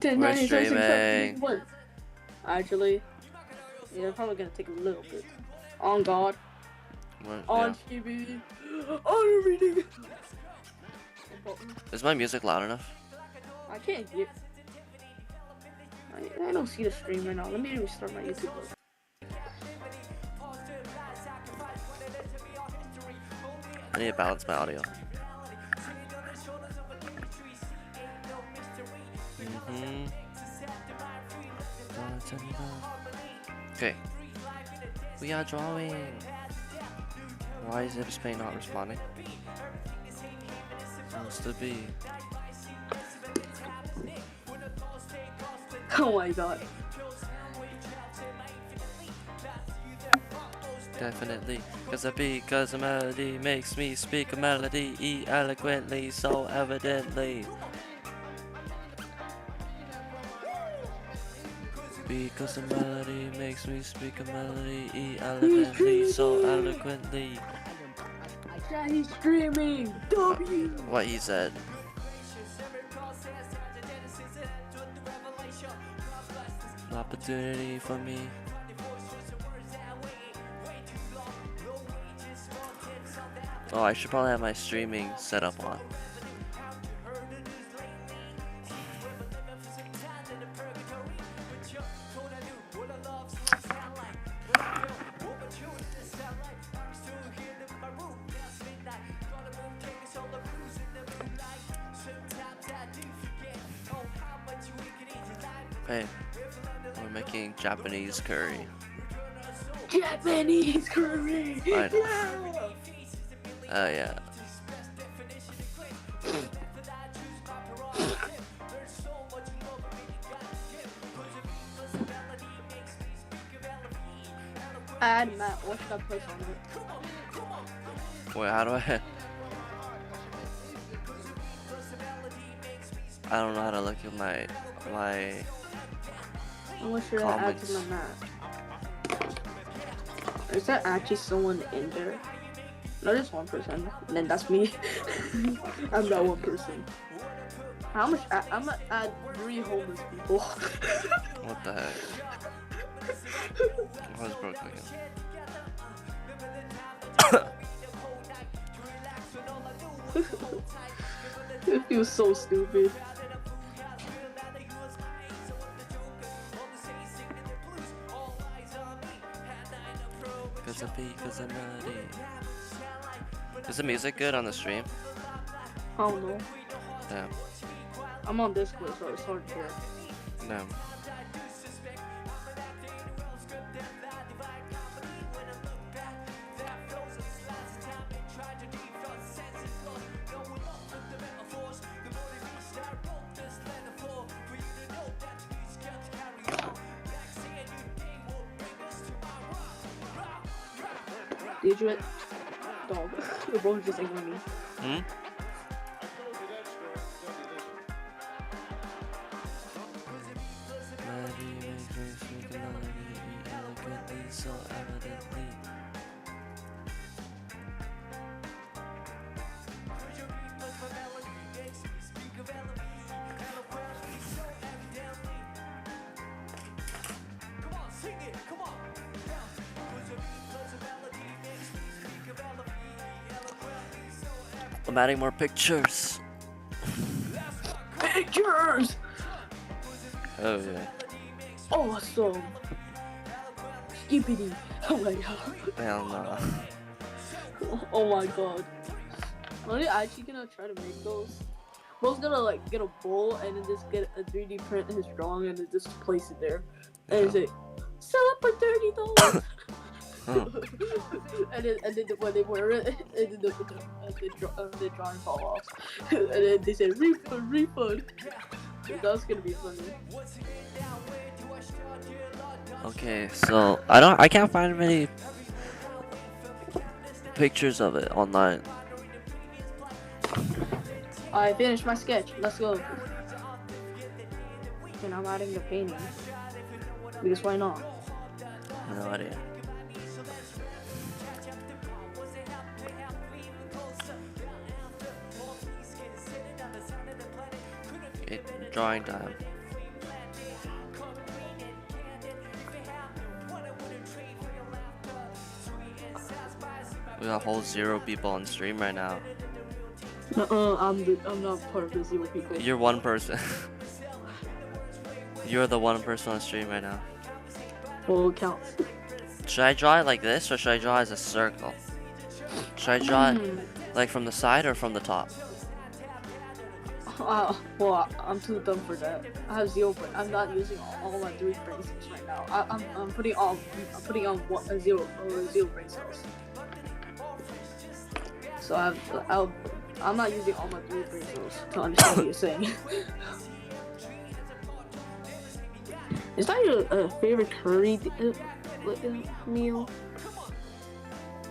We're 10, 9, 6, 7, streaming. 1. Actually, yeah, probably gonna take a little bit. On God. On TV. On everything. Is my music loud enough? I can't hear. I don't see the stream right now. Let me restart my YouTube. I need to balance my audio. Okay. We are drawing. Why is Ibspain not responding? Supposed to be. Oh my God. Definitely. Because a melody makes me speak a melody eloquently, so evidently. Because a melody makes me speak a melody eloquently, so eloquently. Yeah, he's streaming. W. What he said. An opportunity for me. Oh, I should probably have my streaming set up on. Hey, we're making Japanese curry. Japanese curry. I know. Yeah. Oh yeah. Add Matt. What should I push on it? Wait, how do I? I don't know how to look at my What should I add to my map? Is there actually someone in there? No, there's one person. And then that's me. I'm that one person. How much? I'm gonna add 3 homeless people. What the heck? I was broke again. It feels so stupid. Because I'm naughty. Is the music good on the stream? I don't know. No. I'm on Discord, so it's hard to hear. No. Did you it? Dog. Your both just ignoring me. Hmm? So evidently. I'm adding more pictures. Pictures! Oh yeah. Awesome! Skippity! Oh my god. Hell no. Oh my god. Are you actually gonna try to make those? Bro's gonna like get a bowl and then just get a 3D print his drawing and then just place it there. And say, sell it for $30! and then when they wear it, and then the drawing fall off. And then they say, refund. That's gonna be funny. Okay, so I can't find many pictures of it online. I finished my sketch. Let's go. And I'm adding the painting. Because why not? No idea. Okay, drawing time. We got a whole 0 people on stream right now. I'm not part of the 0 people. You're one person. You're the one person on stream right now. Well, it counts. Should I draw it like this, or should I draw it as a circle? Should I draw it like from the side or from the top? Well, I'm too dumb for that. I have 0 brain. I'm not using all my 3 brain cells right now. I'm putting on 0 brain cells. So I'm not using all my 3 brain cells to understand what you're saying. Is that your favorite curry meal?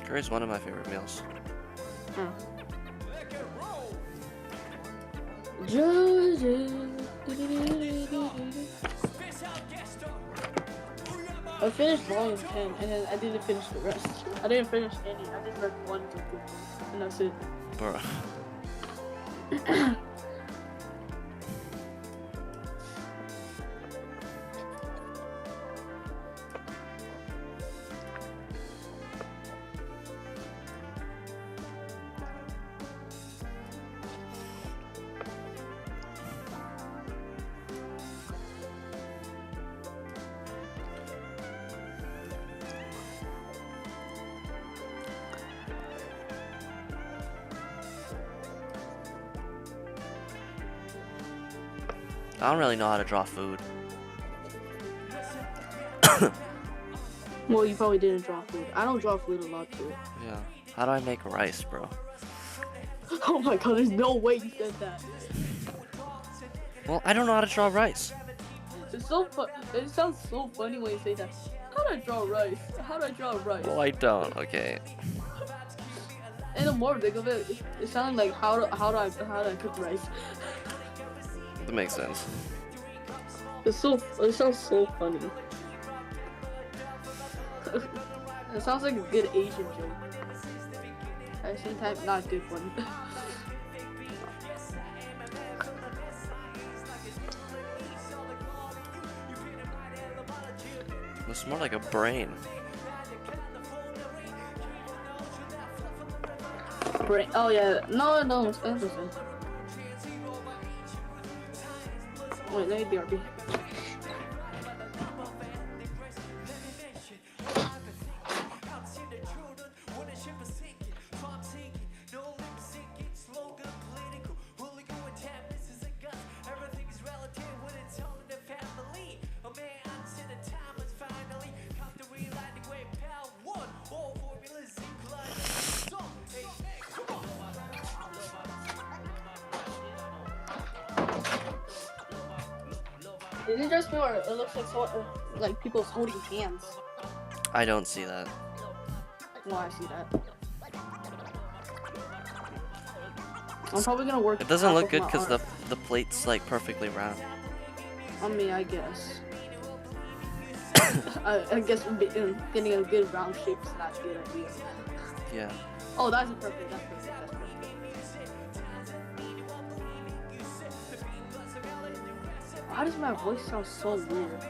Curry is one of my favorite meals. I finished volume 10 and then I didn't finish the rest. I didn't finish any. I just read 1 to 2 and that's it. Bruh. I don't really know how to draw food. Well, you probably didn't draw food. I don't draw food a lot too. Yeah. How do I make rice, bro? Oh my god, there's no way you said that. Well, I don't know how to draw rice. It's so fun. It sounds so funny when you say that. How do I draw rice? How do I draw rice? Well, I don't. Okay. And the more big of it, it sounds like how do I cook rice? That makes sense. It sounds so funny. It sounds like a good Asian joke. At the same time, not a good one. It's more like a brain. Brain. Oh yeah. No. It's interesting. Wait, let me BRB. Is it just me or it looks like people's holding hands? I don't see that. No, I see that. I'm probably gonna work. It doesn't look good because the plate's like perfectly round. I mean, I guess. I guess getting a good round shape is not a good idea. Yeah. Oh, that's perfect. That's perfect. Why does my voice sound so weird?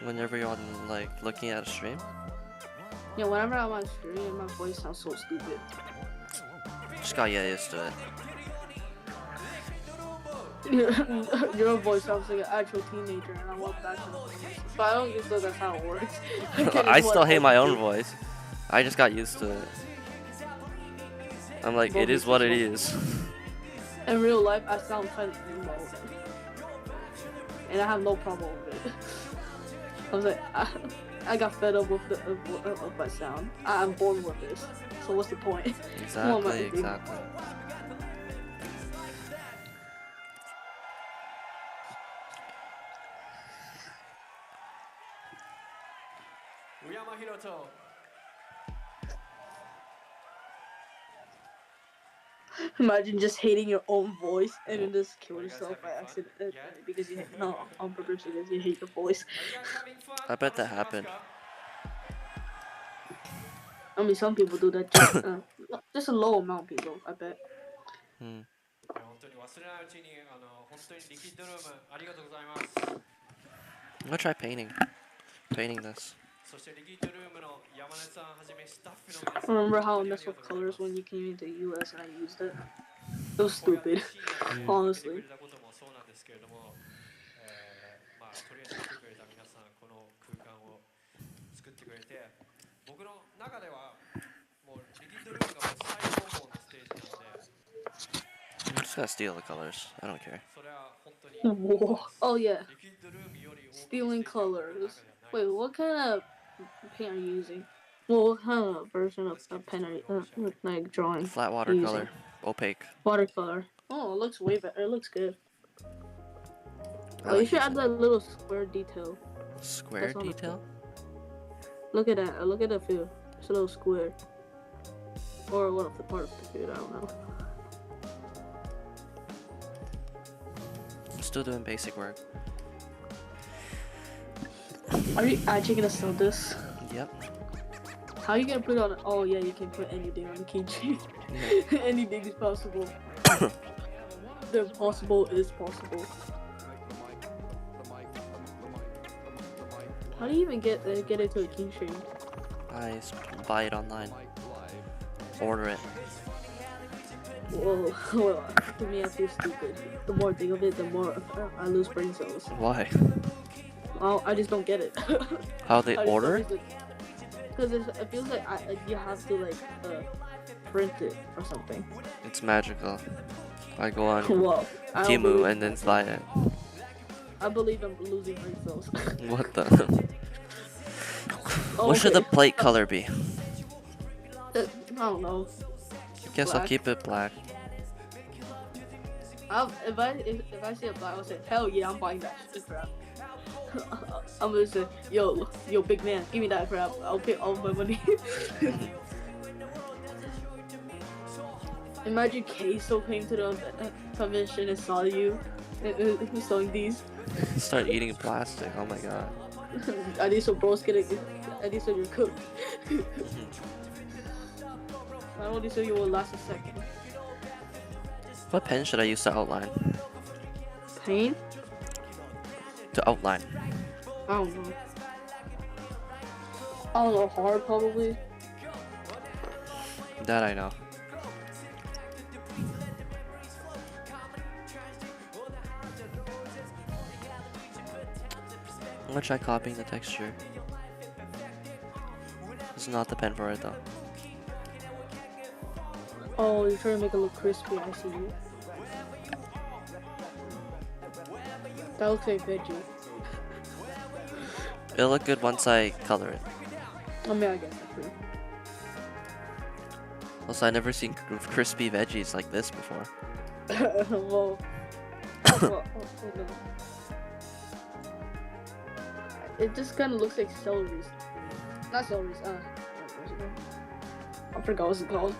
Whenever you're on like looking at a stream. Yeah, whenever I'm on stream, my voice sounds so stupid. Just gotta get used to it. Your voice sounds like an actual teenager, and I love that kind of voice. But I don't think that's how it works. I still hate my own voice. I just got used to it. I'm like, it is what it is. In real life, I sound kind of emo. And I have no problem with it. I was like, I got fed up with my sound. I'm bored with this. So what's the point? Exactly. Imagine just hating your own voice and then just kill yourself by accident because you hate, no, on purpose because you hate your voice. I bet that happened. I mean, some people do that. Just a low amount of people, I bet. I'm gonna try painting this. Remember how I messed with colors when you came into the US and I used it? It was stupid, honestly. I'm just gonna steal the colors. I don't care. Whoa. Oh yeah, stealing colors. Wait, what kind of paint are you using? Well, what kind of version of pen are you, like drawing? Flat are you using? watercolor, opaque. Watercolor. Oh, it looks way better. It looks good. I Oh, you like should using add that little square detail. square That's on the detail. Look at that. Look at the field. It's a little square. Or what of the part of the field, I don't know. I'm still doing basic work. Are you actually gonna sell this? Yep. How are you gonna put it on? Oh yeah, you can put anything on the keychain. Yeah. Anything is possible. The impossible is possible. How do you even get it to a keychain? I buy it online. Order it. Whoa, to me I feel stupid. The more I think of it, the more I lose brain cells. Why? Oh, I just don't get it. How they order it? Because it feels like you have to like print it or something. It's magical. I go on Whoa, Timu and then buy it. I believe I'm losing brain cells. What the? Oh, What should the okay. plate color be? I don't know. Guess I'll Black. keep it black. If I see a black, I'll say, hell yeah, I'm buying that shit crap. I'm gonna say, yo, big man, give me that crap. I'll pay all my money. Imagine Queso came to the convention and saw you selling these. Start eating plastic. Oh my god. I need some bros get it. I need some your cook. I only so you will last a second. What pen should I use to outline? Pain? To outline. I don't know. I don't know, hard probably. That I know. I'm gonna try copying the texture. This is not the pen for it though. Oh, you're trying to make it look crispy, I see you. That looks like veggie. It'll look good once I color it. I mean, I guess that's true. Also, I've never seen crispy veggies like this before. well, no. It just kind of looks like celery. Not celery. What's it called? I forgot what's it called.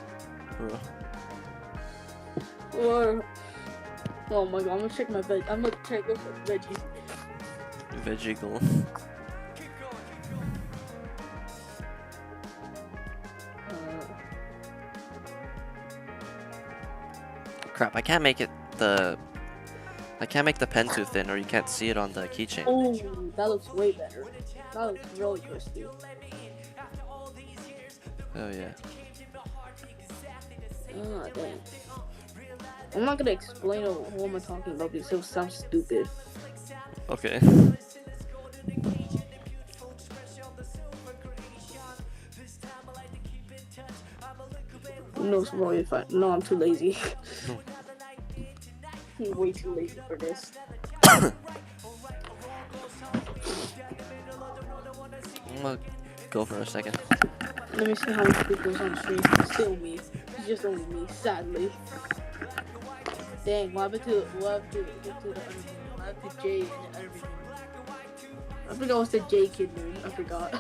Or, oh my god, I'm gonna check my veg. I'm gonna check this veggies. Vegigal. Crap! I can't make it I can't make the pen too thin, or you can't see it on the keychain. Oh, that looks way better. That looks really crispy. Oh yeah. Oh, dang. I'm not gonna explain what am I talking about because it sounds stupid. Okay. No, it's really fun. No, I'm too lazy. I'm way too lazy for this. I'm gonna go for a second. Let me see how many people on stream. Still me. It's just only me, sadly. Dang, what happened to the other one? What happened to Jay and the other one? I forgot what's the J kid name. I forgot.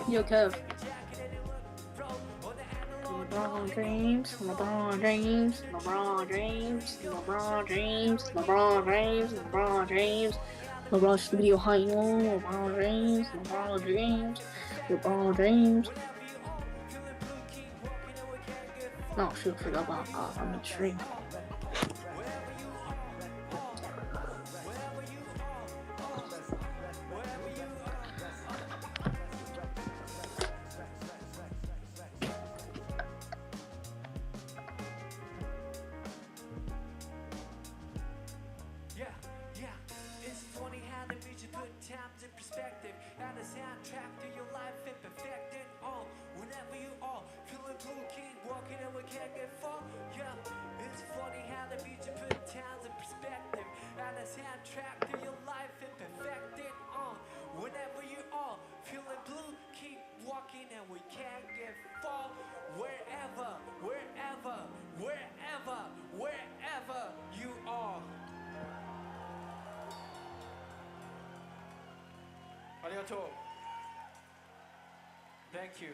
Yo, Kev. LeBron James, LeBron James, LeBron James, LeBron James, LeBron James, LeBron James, LeBron Studio High, LeBron James, LeBron James, LeBron James. No, shoot, forgot about I'm in stream. Arigato. Thank you.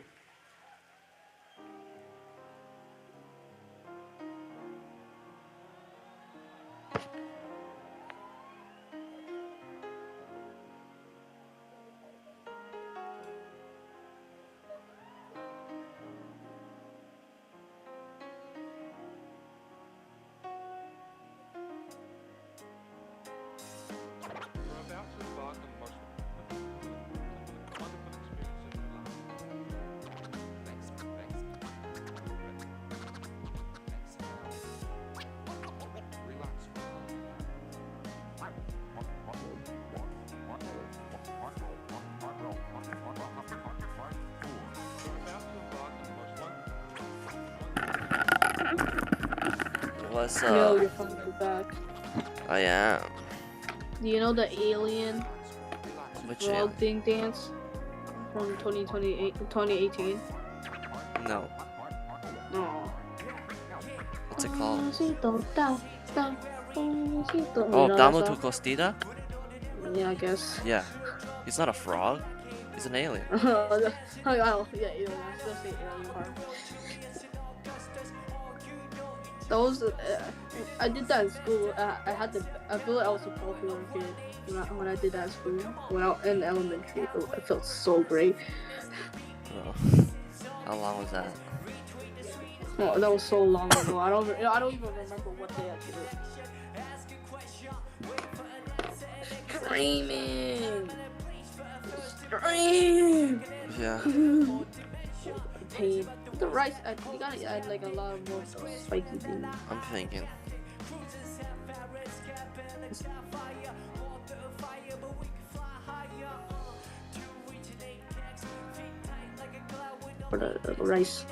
What's Yo, up? you're finally back. I am. Do you know the alien Which frog alien? thing dance from 2018? No. No. What's it called? Oh, Oh, Damo tu Costita? Yeah, I guess. Yeah. He's not a frog. He's an alien. Oh, yeah, alien. I still say alien part. That was, I did that in school. I feel like I was a popular kid when I did that in school. When I was in elementary, it felt so great. Oh. How long was that? Oh, that was so long ago. I don't even remember what day I did it. Screaming! Scream! Yeah. Pain. The rice, you gotta add like a lot more spiky things. I'm thinking. For the rice.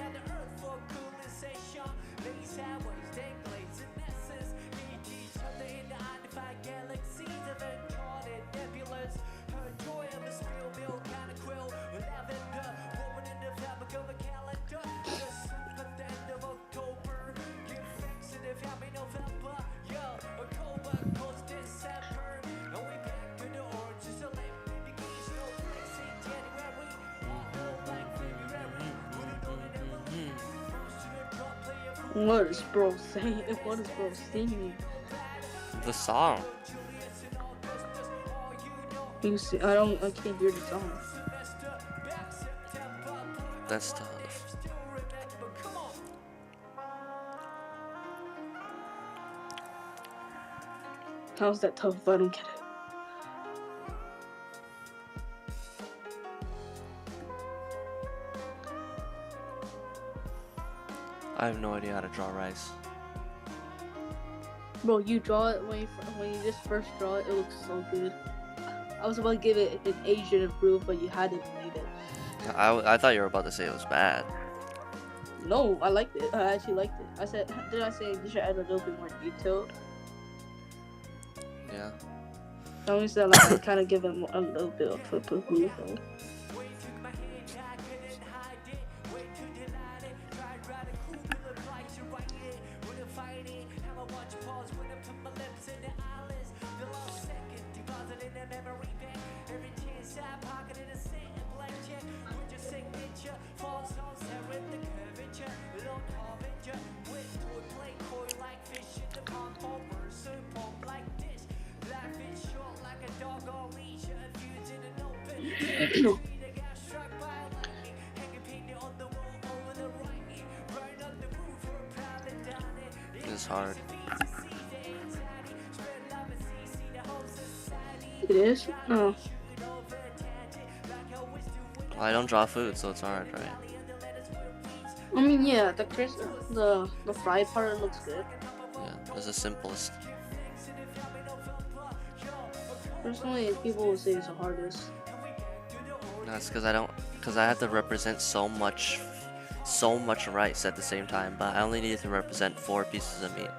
What is bro saying? What is bro singing? The song. You see, I can't hear the song. That's tough. How's that tough if I don't get it? I have no idea how to draw rice. Bro, you draw it when you just first draw it, it looks so good. I was about to give it an Asian approve, but you hadn't made it. I thought you were about to say it was bad. No, I liked it. I actually liked it. Did I say you should add a little bit more detail? Yeah. I always said like I kind of give it a little bit of a approve. It's hard. It is? Oh. Well, I don't draw food, so it's hard, right? I mean, yeah, the fried part looks good. Yeah, it's the simplest. Personally, people will say it's the hardest. That's because I have to represent so much rice at the same time, but I only need to represent 4 pieces of meat.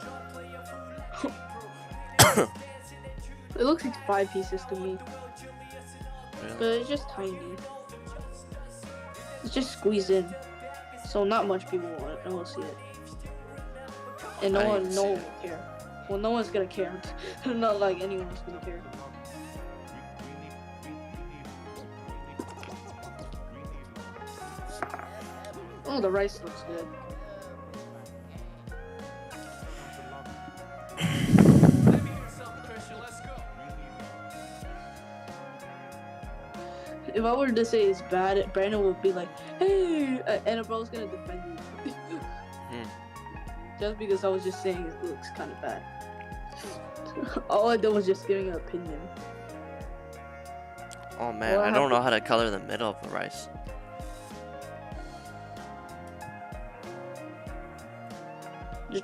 It looks like 5 pieces to me. Really? But it's just tiny. It's just squeezed in. So not much people will see it. And no one will care. Well, no one's gonna care. Not like anyone's gonna care. Oh, the rice looks good. If I were to say it's bad, Brandon would be like, "Hey," and bro's gonna defend you. Just because I was just saying it looks kind of bad. All I did was just giving an opinion. Oh man, I don't know how to color the middle of the rice.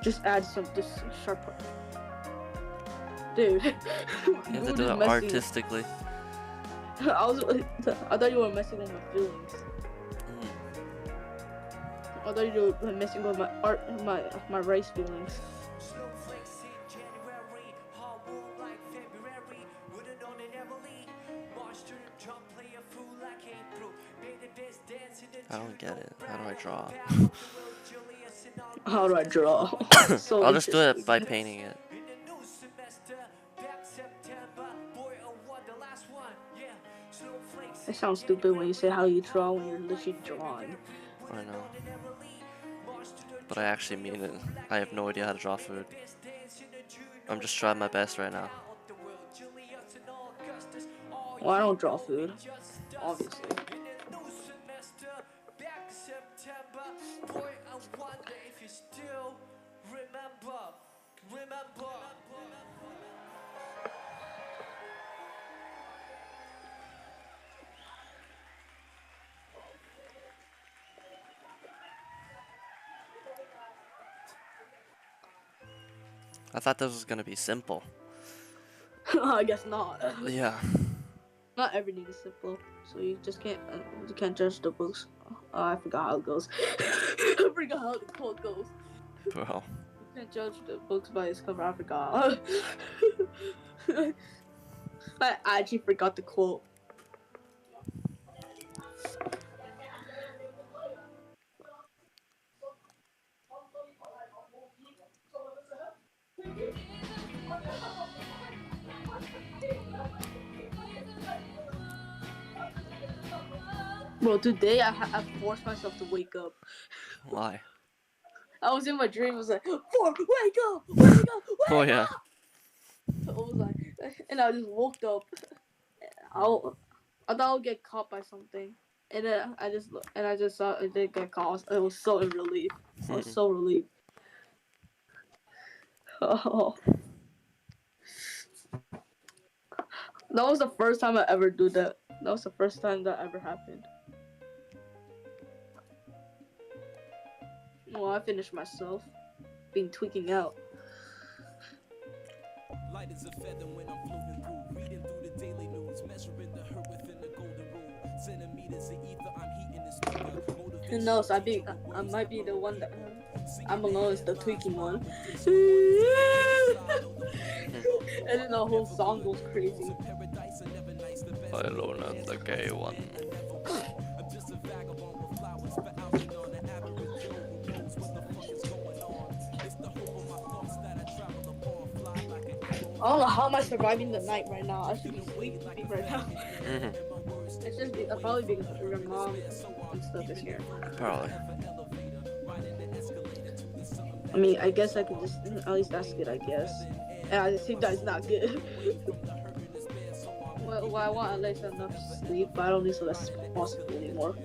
Just add some sharp part. Dude. You have to do it artistically. I thought you were messing with my feelings. I thought you were messing with my rice feelings. I don't get it. How do I draw? How do I draw? So I'll just do it by painting it. It sounds stupid when you say how you draw when you're literally drawing. I know. But I actually mean it. I have no idea how to draw food. I'm just trying my best right now. Well, I don't draw food, obviously. I thought this was gonna be simple. I guess not. Yeah. Not everything is simple, so you just can't judge the books. Oh, I forgot how it goes. I forgot how the quote goes. Bro. You can't judge the books by its cover. I forgot. I actually forgot the quote. Bro, today I forced myself to wake up. Why? I was in my dream. I was like, wake up, wake up, wake Oh yeah. up. So I was like, and I just woke up. I thought I would get caught by something, and then I just saw I did get caught. I was so relieved. I was so relieved. Oh. That was the first time I ever do that. That was the first time that ever happened. Well, I finished myself. Been tweaking out. Light as a feather when I'm floating through, reading through the daily news, measuring the hurt within the golden rule. Centimeters of ether, I'm heating the speaker. Who knows? I might be the one that I'm alone is the tweaking one. And then the whole song goes crazy. I alone am the gay one. I don't know how am I surviving the night right now. I should be sleeping right now. It's just probably because your mom and stuff is here. Probably. I mean, I guess I could just, at least that's good, I guess. And I think that's not good. Well, I want at least enough sleep, but I don't think so that's possible anymore.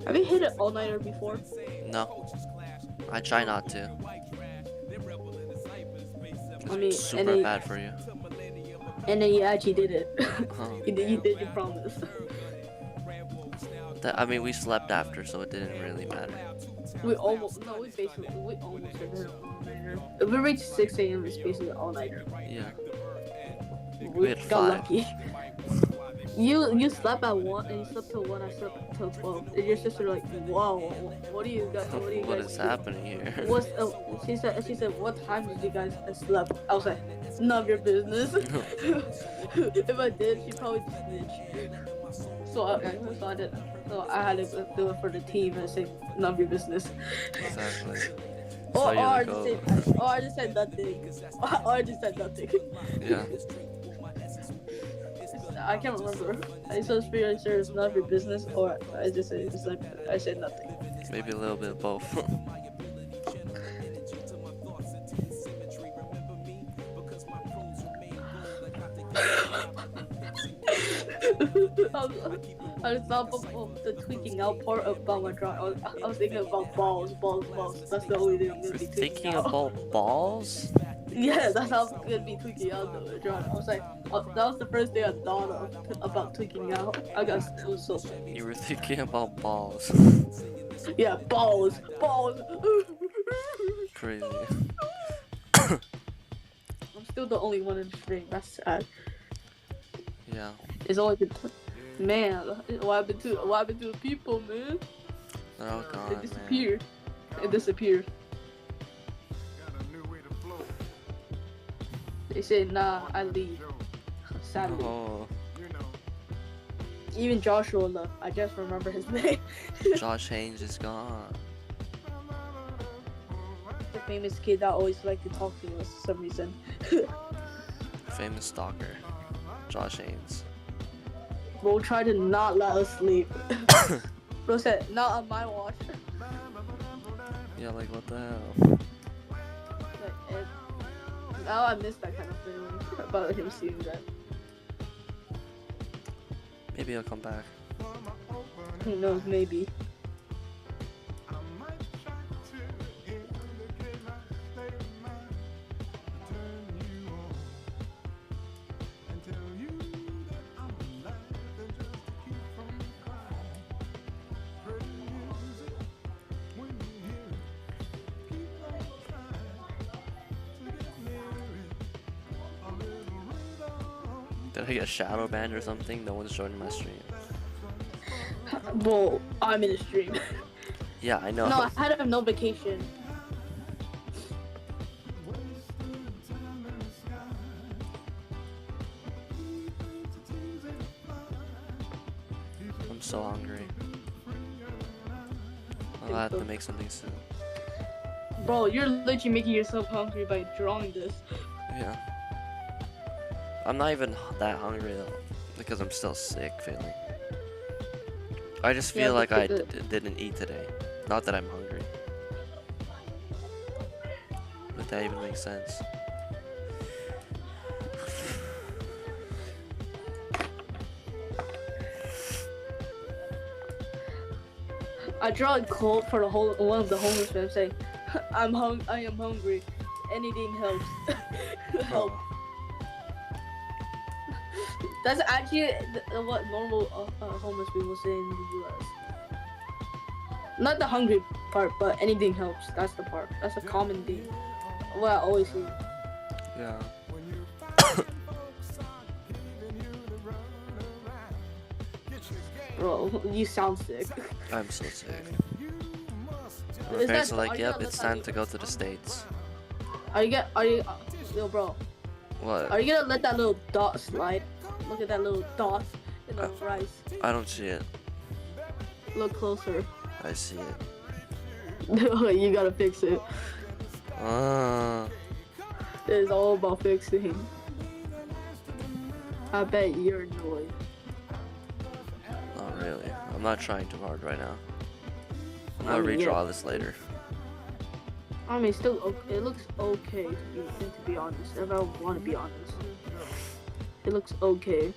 Have you hit an all-nighter before? No. I try not to. I mean, It's super bad for you. And then you actually did it. Huh. You did your promise. I mean, we slept after, so it didn't really matter. We almost did an all-nighter. If we reached 6 a.m., it's basically an all-nighter. Yeah. We had got 5. lucky. You slept at 1 and you slept till 1. I slept till 12. And your sister like, wow, what do you guys? What is happening here? She said, what time did you guys slept? I was like, none of your business. If I did, she probably just snitch. So I did. So I had to do it for the team and say, none of your business. Exactly. Or So I just said nothing. Or I just said nothing. Yeah. I can't remember. I said pretty sure it's none of your business, or I just said I said nothing. Maybe a little bit of both. I was not of the tweaking out part about my drawing. I was thinking about balls. That's the only thing I'm gonna be Thinking out. about balls? Yeah, that's how I'm gonna be tweaking out the drawing. I was like, that was the first thing I thought of about tweaking out. I guess it was so funny. You were thinking about balls. Yeah, balls. Crazy. I'm still the only one in the stream. That's sad. Yeah. It's only been, man. What happened to the people, man? They're all gone, It disappeared. It disappeared. They said, nah, I leave. Sadly. Oh, Even Joshua left. I just remember his name. Josh Haynes is gone. The famous kid that always liked to talk to us for some reason. Famous stalker. Josh Haynes. Bro tried to not let us sleep. Bro said, not on my watch. Yeah, like what the hell? Now I miss that kind of feeling about him seeing that. Maybe he'll come back. Who knows, maybe. Did I get shadow banned or something? No one's joining my stream. Bro, I'm in the stream. Yeah, I know. No, I had a notification. I'm so hungry. I'll have to make something soon. Bro, you're literally making yourself hungry by drawing this. Yeah. I'm not even that hungry though, because I'm still sick feeling. I just feel like I didn't eat today. Not that I'm hungry. If that even makes sense. I draw a quote for one of the homeless men saying, I am hungry. Anything helps." Help. That's actually what normal homeless people say in the U.S. Not the hungry part, but anything helps. That's the part. That's a common thing. What I always see. Yeah. Bro, you sound sick. I'm so sick. My Is parents that- are like, are you yep, gonna it's let that time to go to the States. Yo, bro. What? Are you gonna let that little dot slide? Look at that little dot in the rice. I don't see it. Look closer. I see it. You gotta fix it. It's all about fixing. I bet you're annoyed. Not really. I'm not trying too hard right now. I'm gonna I mean, redraw yeah. this later. I mean, still, it looks okay to be honest. If I want to be honest, it looks okay.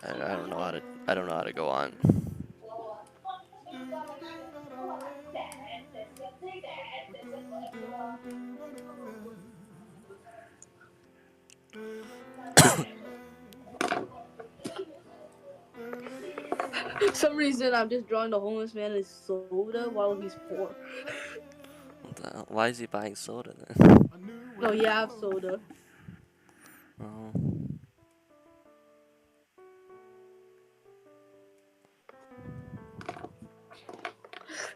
I don't know how to. I don't know how to go on. Some reason I'm just drawing the homeless man in soda while he's poor. What the hell? Why is he buying soda then? No, he have soda. Oh.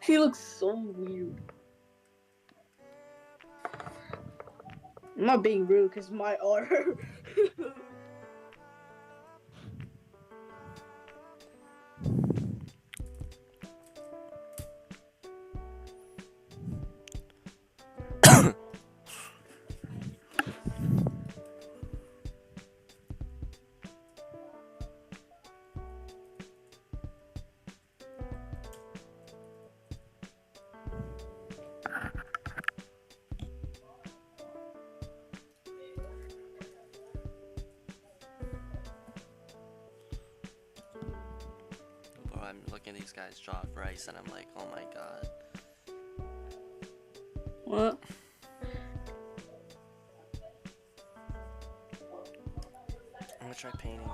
He looks so weird. I'm not being rude, cause my art. Bro, I'm looking at these guys draw rice and I'm like, oh my god. What? I'm gonna try painting it.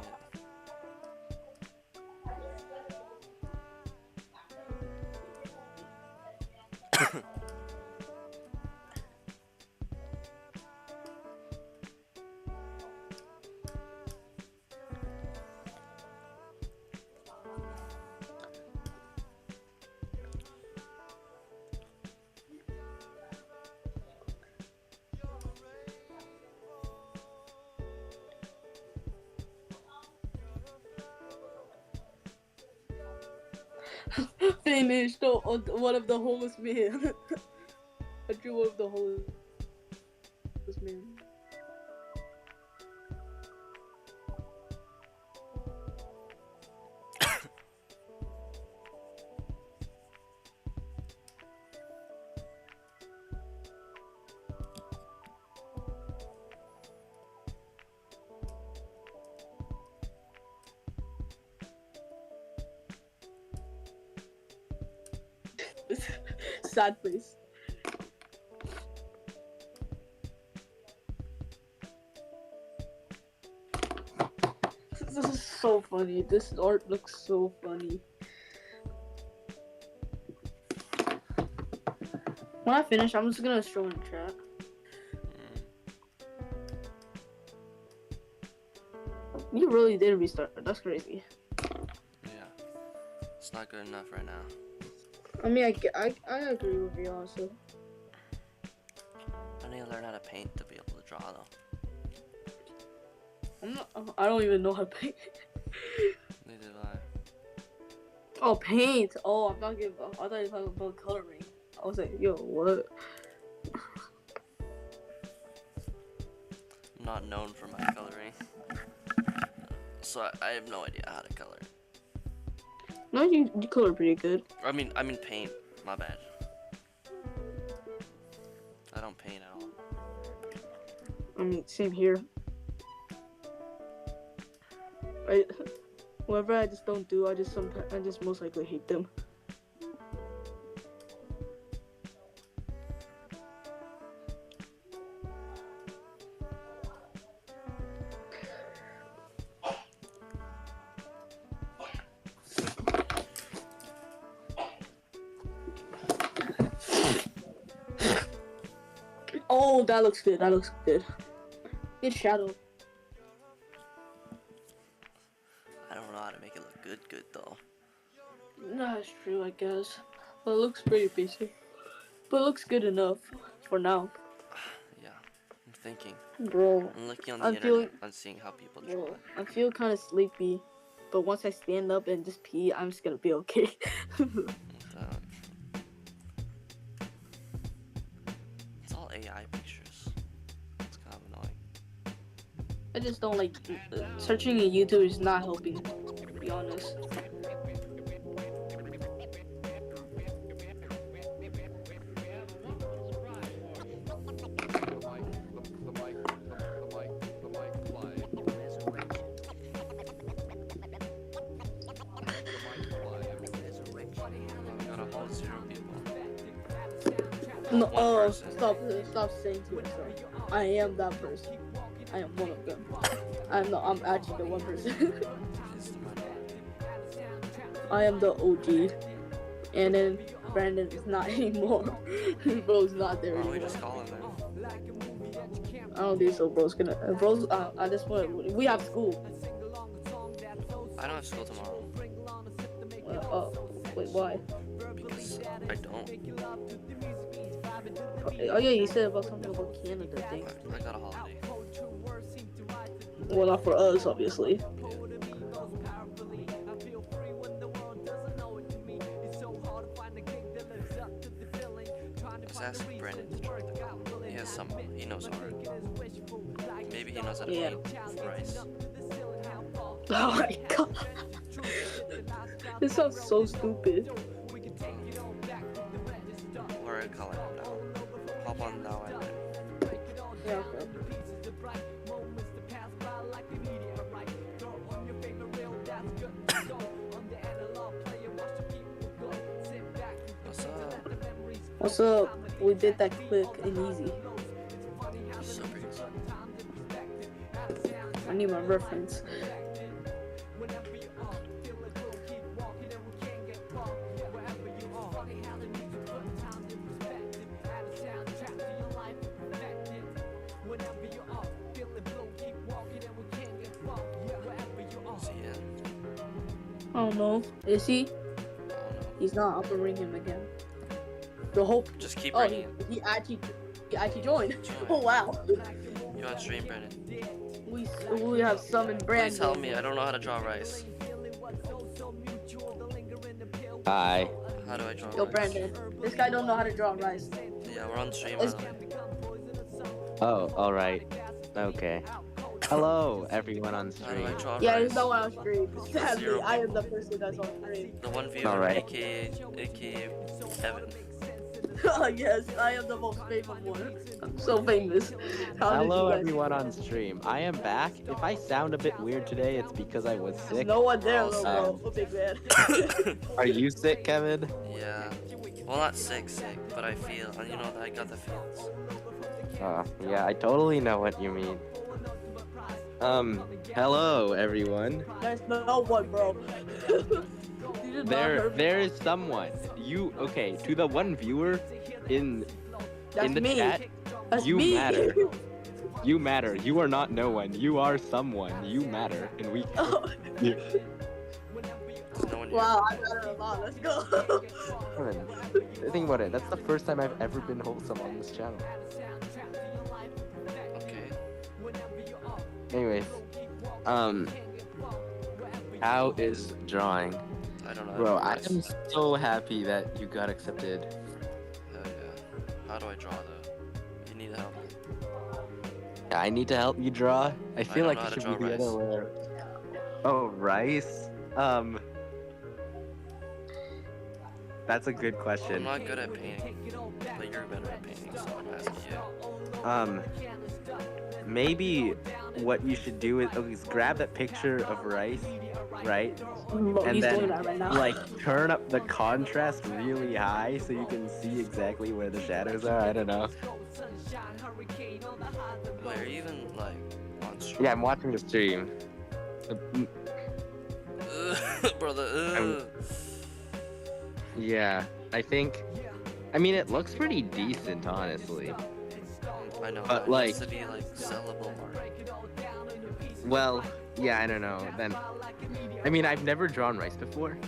Finished one of the homeless men. I drew one of the homeless men. Sad face. This is so funny. This art looks so funny. When I finish, I'm just gonna show in chat. You really did restart. That's crazy. Yeah. It's not good enough right now. I mean, I agree with you also. I need to learn how to paint to be able to draw though. I don't even know how to paint. Neither do I. Oh, paint. Oh, I'm not giving. I thought you were talking about coloring. I was like, yo, what? not known for my coloring. So I have no idea how to color. No, you color pretty good. I mean paint. My bad. I don't paint at all. I mean, same here. Whatever I just don't do, I just most likely hate them. Oh, that looks good. That looks good. Good shadow. I don't know how to make it look good though. No, that's true, I guess. But it looks pretty basic. But it looks good enough for now. Yeah, I'm thinking. Bro, I'm looking on the internet and seeing how people draw. Bro, I feel kind of sleepy. But once I stand up and just pee, I'm just gonna be okay. It's all AI pictures. It's kind of annoying. I just don't like searching on YouTube is not helping, to be honest. No, stop saying to yourself. I am that person. I am one of them. I'm actually the one person. I am the OG. And then Brandon is not anymore. Bro's not there anymore. We just call him then. I don't think so, bro's gonna. At this point, we have school. I don't have school tomorrow. Wait, why? Because I don't. Oh yeah, you said about something about Canada thing. I got a holiday. Well, not for us, obviously. Let's ask Brandon to try the color. He knows art. Maybe he knows how to paint rice. Oh my god. This sounds so stupid. We're color now. Hop on now and Yeah, okay. What's up? We did that quick and easy. Super easy. I need my reference. I don't know. Is he? He's not. I'm gonna ring him again. The hope. Just keep ringing. He actually joined. Oh wow. You on stream, Brandon? We have summoned Brandon. Please help me. I don't know how to draw rice. Hi. How do I draw Yo, rice? Brandon. This guy don't know how to draw rice. Yeah, we're on stream. Oh, all right. Okay. Hello, everyone on How do I stream. draw Yeah, rice? there's no one on stream. Sadly, I am the person that's on stream. The one viewer, Alright. aka Evan. Yes, I am the most famous one. I'm so famous. Hello, everyone on stream. I am back. If I sound a bit weird today, it's because I was sick. No one there, though, bro. Um, Big man. Are you sick, Kevin? Yeah. Well, not sick, but I feel, and you know, I got the feels. Yeah, I totally know what you mean. Hello, everyone. There's no one, bro. There is someone. Okay, to the one viewer in the me. chat, That's you me. matter. You matter. You are not no one. You are someone. You matter. And we... Oh. There's no one here. Wow, I got it a lot. Let's go. Think about it. That's the first time I've ever been wholesome on this channel. Okay. Anyways, how is drawing? I don't know. Bro, I am so happy that you got accepted. Hell yeah. How do I draw though? You need help. I need to help you draw. I feel don't like know it how to should draw be the other rice. way. Oh, rice? That's a good I'm question. not good at painting, but you're better at painting, so I'm asking you. Maybe what you should do is grab that picture of rice, right? Bro, And he's doing then, that right now. like, turn up the contrast really high so you can see exactly where the shadows are. I don't know. Wait, are you even like on stream? Yeah, I'm watching the stream. Brother. Yeah, I mean, it looks pretty decent, honestly. I know, But, it like, needs to be like sellable art. well, yeah, I don't know. Then, I mean, I've never drawn rice before,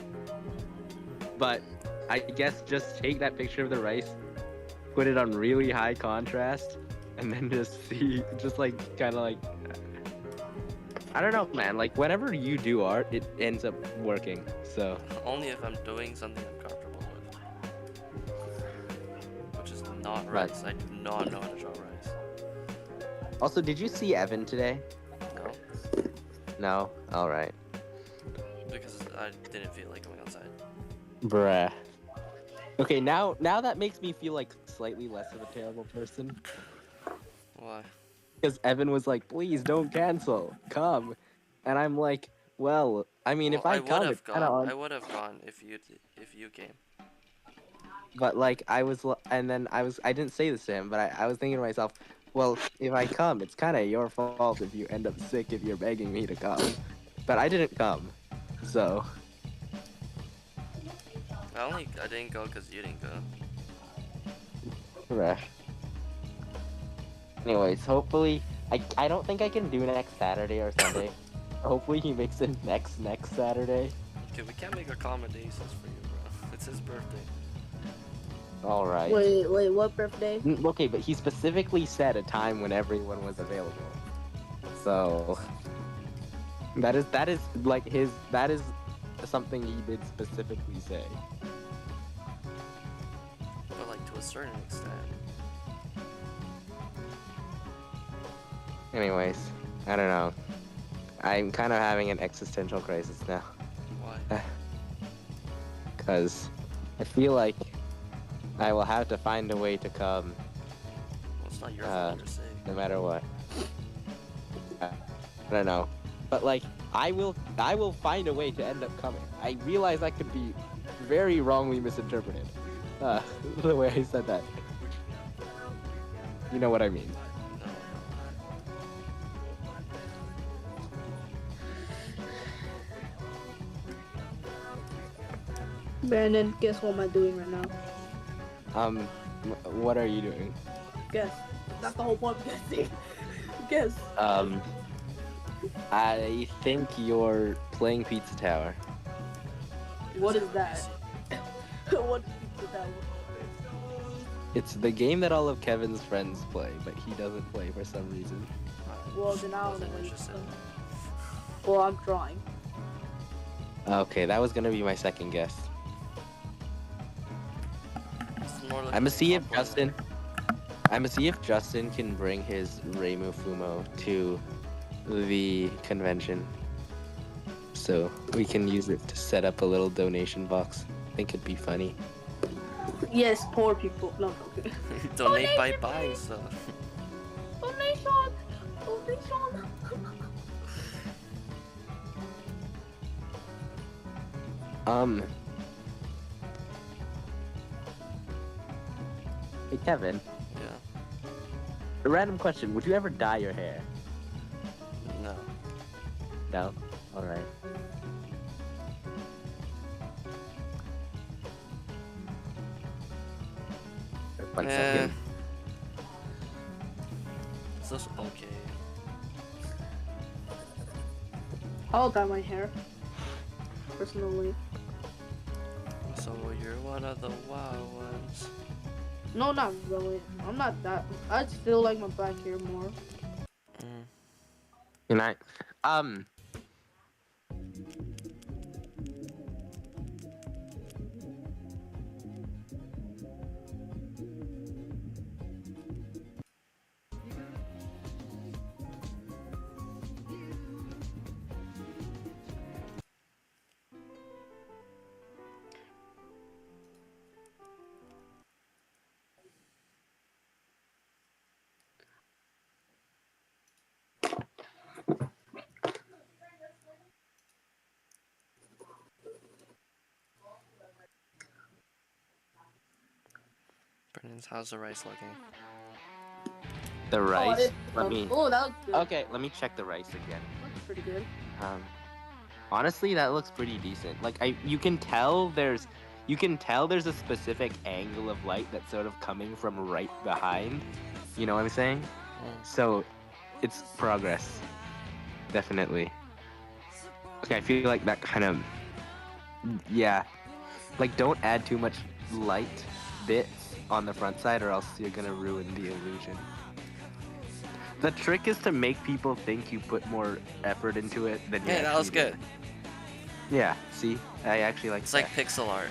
but I guess just take that picture of the rice, put it on really high contrast, and then just see, just like, kind of like, I don't know, man. Like, whenever you do art, it ends up working. So Only if I'm doing something I'm comfortable with. Which is not Right. rice. I do not know how to draw rice. Also, did you see Evan today? No? No. All right. Because I didn't feel like going outside. Bruh. Okay, now that makes me feel like slightly less of a terrible person. Why? Because Evan was like, please don't cancel, come. And I'm like, well, I mean, if I come, it's kind of I would have gone if you came. But like, I didn't say this to him, but I was thinking to myself, well, if I come, it's kind of your fault if you end up sick if you're begging me to come. But I didn't come, so. I didn't go because you didn't go. Bruh. Anyways, hopefully, I don't think I can do next Saturday or Sunday. Hopefully he makes it next Saturday. Okay, we can't make accommodations for you, bro. It's his birthday. All right. Wait, what birthday? Okay, but he specifically said a time when everyone was available. So that is like that is something he did specifically say. But like to a certain extent. Anyways, I don't know. I'm kind of having an existential crisis now. Why? Because I feel like I will have to find a way to come, Well, it's not your fault you're sick. no matter what. I don't know, but like I will find a way to end up coming. I realize that could be very wrongly misinterpreted. The way I said that. You know what I mean? No. Brandon, guess what am I doing right now? What are you doing? Guess. That's the whole point of guessing. Guess. I think you're playing Pizza Tower. What is that? What is that? It's the game that all of Kevin's friends play, but he doesn't play for some reason. Well, then I don't know Wasn't what you interested. said. Well, I'm drawing. Okay, that was gonna be my second guess. It's more like I'm gonna see if compliment. Justin can bring his Reimu Fumo to the convention, so we can use it to set up a little donation box. I think it'd be funny. Yes, poor people. No, okay. Donate by buying stuff. Donation! Donation! Hey Kevin, Yeah. a random question: would you ever dye your hair? No. No. All right. One second. It's just okay. I'll dye my hair. Personally. So you're one of the wild ones. No, not really. I'm not that. I just feel like my black hair more. Good night. And how's the rice looking? The rice. Let me. Oh, that looks good. Okay, let me check the rice again. Looks pretty good. Honestly, that looks pretty decent. Like you can tell there's a specific angle of light that's sort of coming from right behind. You know what I'm saying? So, it's progress. Definitely. Okay, I feel like that kind of, yeah. Like, don't add too much light bits on the front side, or else you're gonna ruin the illusion. The trick is to make people think you put more effort into it than you Yeah, that was actually good. did. Yeah, see? I actually like It's that. like pixel art.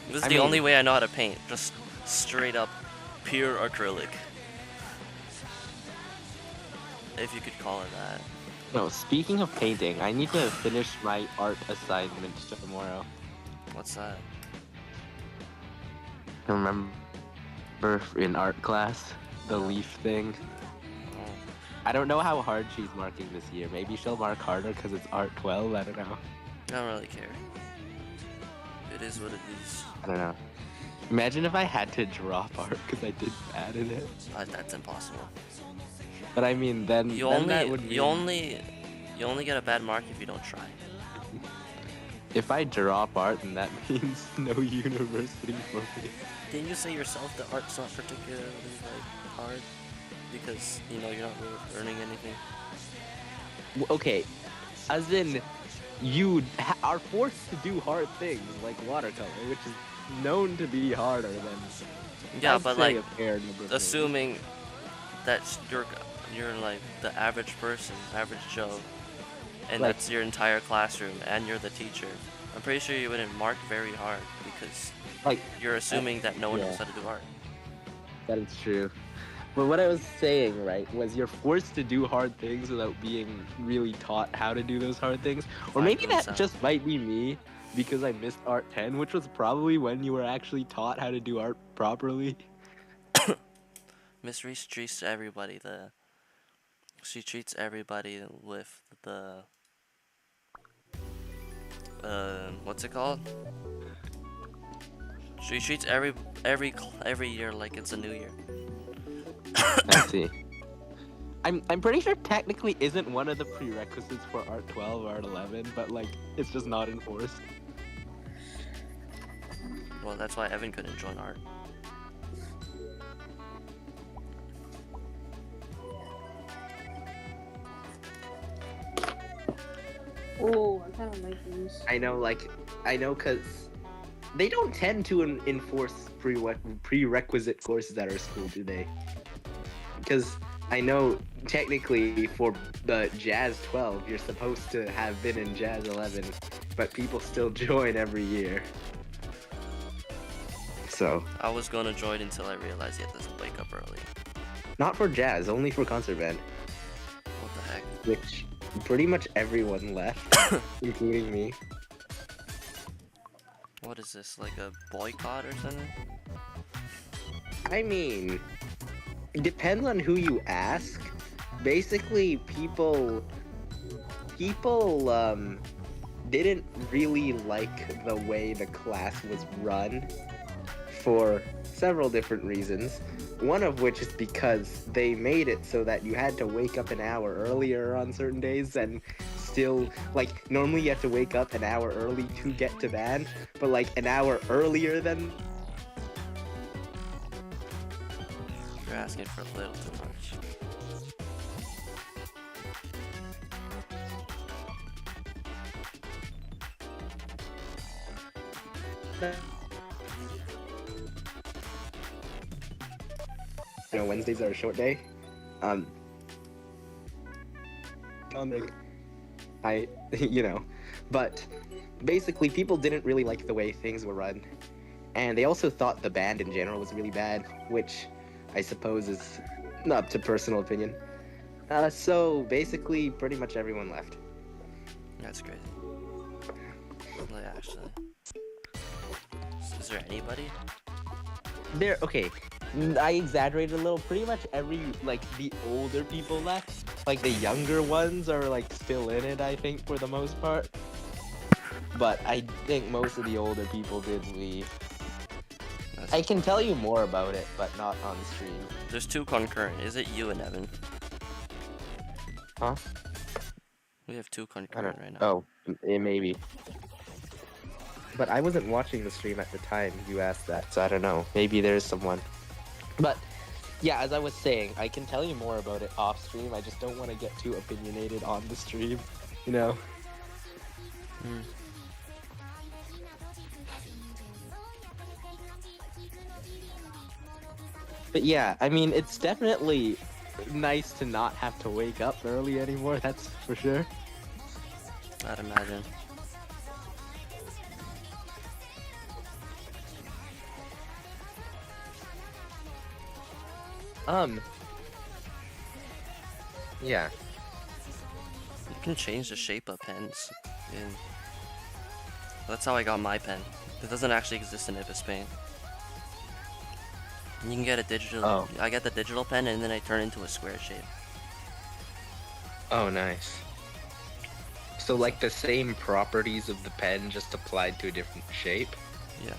This is I the mean- only way I know how to paint. Just straight up pure acrylic. If you could call it that. No, speaking of painting, I need to finish my art assignment tomorrow. What's that? Remember in art class, the leaf thing? Oh, I don't know how hard she's marking this year. Maybe she'll mark harder because it's art 12. I don't know. I don't really care. It is what it is. I don't know. Imagine if I had to drop art because I did bad in it. That's impossible. But I mean, then that would You only get a bad mark if you don't try. If I drop art, then that means no university for me. Didn't you say yourself that art's not particularly like hard because you're not really earning anything? Okay, as in, you are forced to do hard things like watercolor, which is known to be harder than. Yeah, I'd but say like a fair number of assuming that you're like the average person, average Joe, and Like- that's your entire classroom, and you're the teacher. I'm pretty sure you wouldn't mark very hard because Like, you're assuming that no one yeah. knows how to do art. that is true. But what I was saying, right, was you're forced to do hard things without being really taught how to do those hard things. Or maybe that Sound. just might be me because I missed art 10, which was probably when you were actually taught how to do art properly. Miss Reese treats everybody she treats everybody with the what's it called? She treats every year like it's a new year. Let's see. I'm pretty sure technically isn't one of the prerequisites for art 12 or art 11, but like it's just not enforced. Well, that's why Evan couldn't join art. Oh, I kind of like these. I know because they don't tend to enforce prerequisite courses at our school, do they? Because I know technically for the Jazz 12, you're supposed to have been in Jazz 11, but people still join every year. So, I was gonna join until I realized you have to wake up early. not for Jazz, only for concert band, What the heck? which pretty much everyone left, including me. What is this, like a boycott or something? I mean, it depends on who you ask. Basically, people didn't really like the way the class was run for several different reasons. One of which is because they made it so that you had to wake up an hour earlier on certain days and still, like, normally you have to wake up an hour early to get to band, but like an hour earlier than You're asking for a little too much. Wednesdays are a short day. But basically people didn't really like the way things were run. And they also thought the band in general was really bad, which I suppose is up to personal opinion. So basically pretty much everyone left. That's crazy. Like, actually. Is there anybody? Okay, I exaggerated a little. Pretty much the older people left. Like, the younger ones are, like, still in it, I think, for the most part. But I think most of the older people did leave. I can tell you more about it, but not on stream. There's 2 concurrent. Is it you and Evan? Huh? We have 2 I concurrent don't. right now. Oh, it maybe. But I wasn't watching the stream at the time you asked that, so I don't know. Maybe there's someone. But yeah, as I was saying, I can tell you more about it off stream. I just don't want to get too opinionated on the stream, you know. Hmm. But yeah, I mean, it's definitely nice to not have to wake up early anymore. That's for sure. I'd imagine. Yeah. You can change the shape of pens. That's how I got my pen. It doesn't actually exist in Ibis Paint. You can get a digital. Oh. I get the digital pen and then I turn into a square shape. Oh, nice. So like the same properties of the pen just applied to a different shape? Yeah.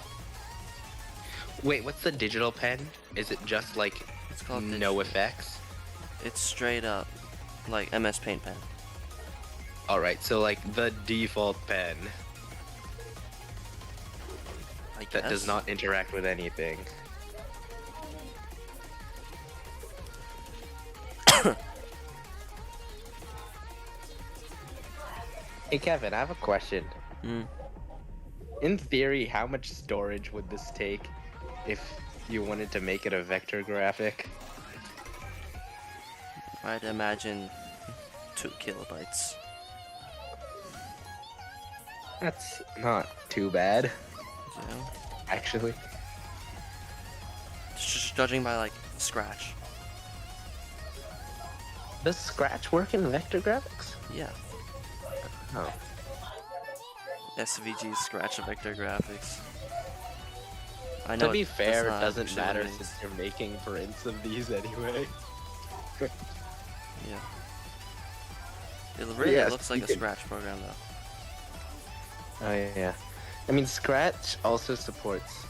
Wait, what's the digital pen? Is it just like It's called no digital. effects? It's straight up like MS Paint pen. Alright, so like the default pen I that does guess. not interact with anything. Hey Kevin, I have a question. Hmm. In theory, how much storage would this take if you wanted to make it a vector graphic? I'd imagine 2 kilobytes. That's not too bad, You know? actually. Just judging by like Scratch. Does Scratch work in vector graphics? Yeah. Oh. SVG Scratch vector graphics. I know. To be that's fair, it not doesn't actually what matter it means. since you're making prints of these anyway. Yeah. It really Yeah, looks like a speaking- Scratch program though. Oh yeah. I mean, Scratch also supports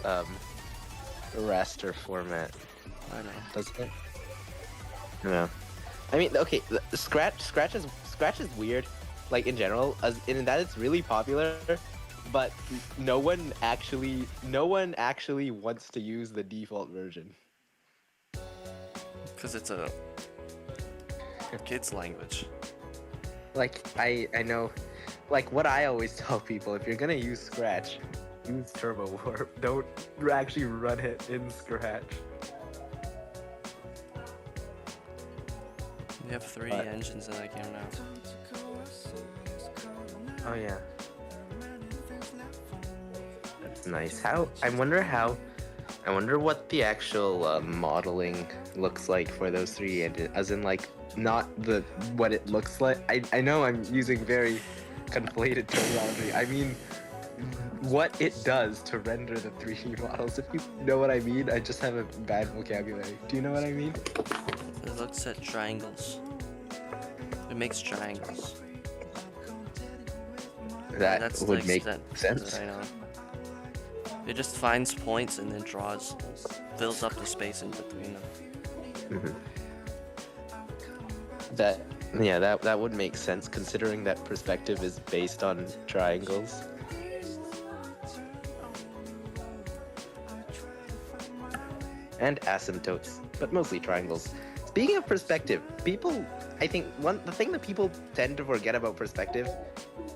raster format, I know. doesn't it? No. I mean, okay, Scratch is weird, like in general, as in that it's really popular, but no one actually wants to use the default version. Because it's a kid's language. Like I know, like what I always tell people, if you're gonna use Scratch, use Turbo Warp. Don't actually run it in Scratch. We have 3 But- engines in that game now. Oh yeah. That's nice. I wonder what the actual modeling looks like for those 3 engines, as in like not what it looks like. I know I'm using very conflated terminology. I mean what it does to render the 3D models. If you know what I mean, I just have a bad vocabulary. Do you know what I mean? It looks at triangles. It makes triangles. That That's would the make extent of sense. it, I know. It just finds points and then fills up the space in between them. Mhm. That would make sense considering that perspective is based on triangles. And asymptotes, but mostly triangles. Speaking of perspective, I think the thing that people tend to forget about perspective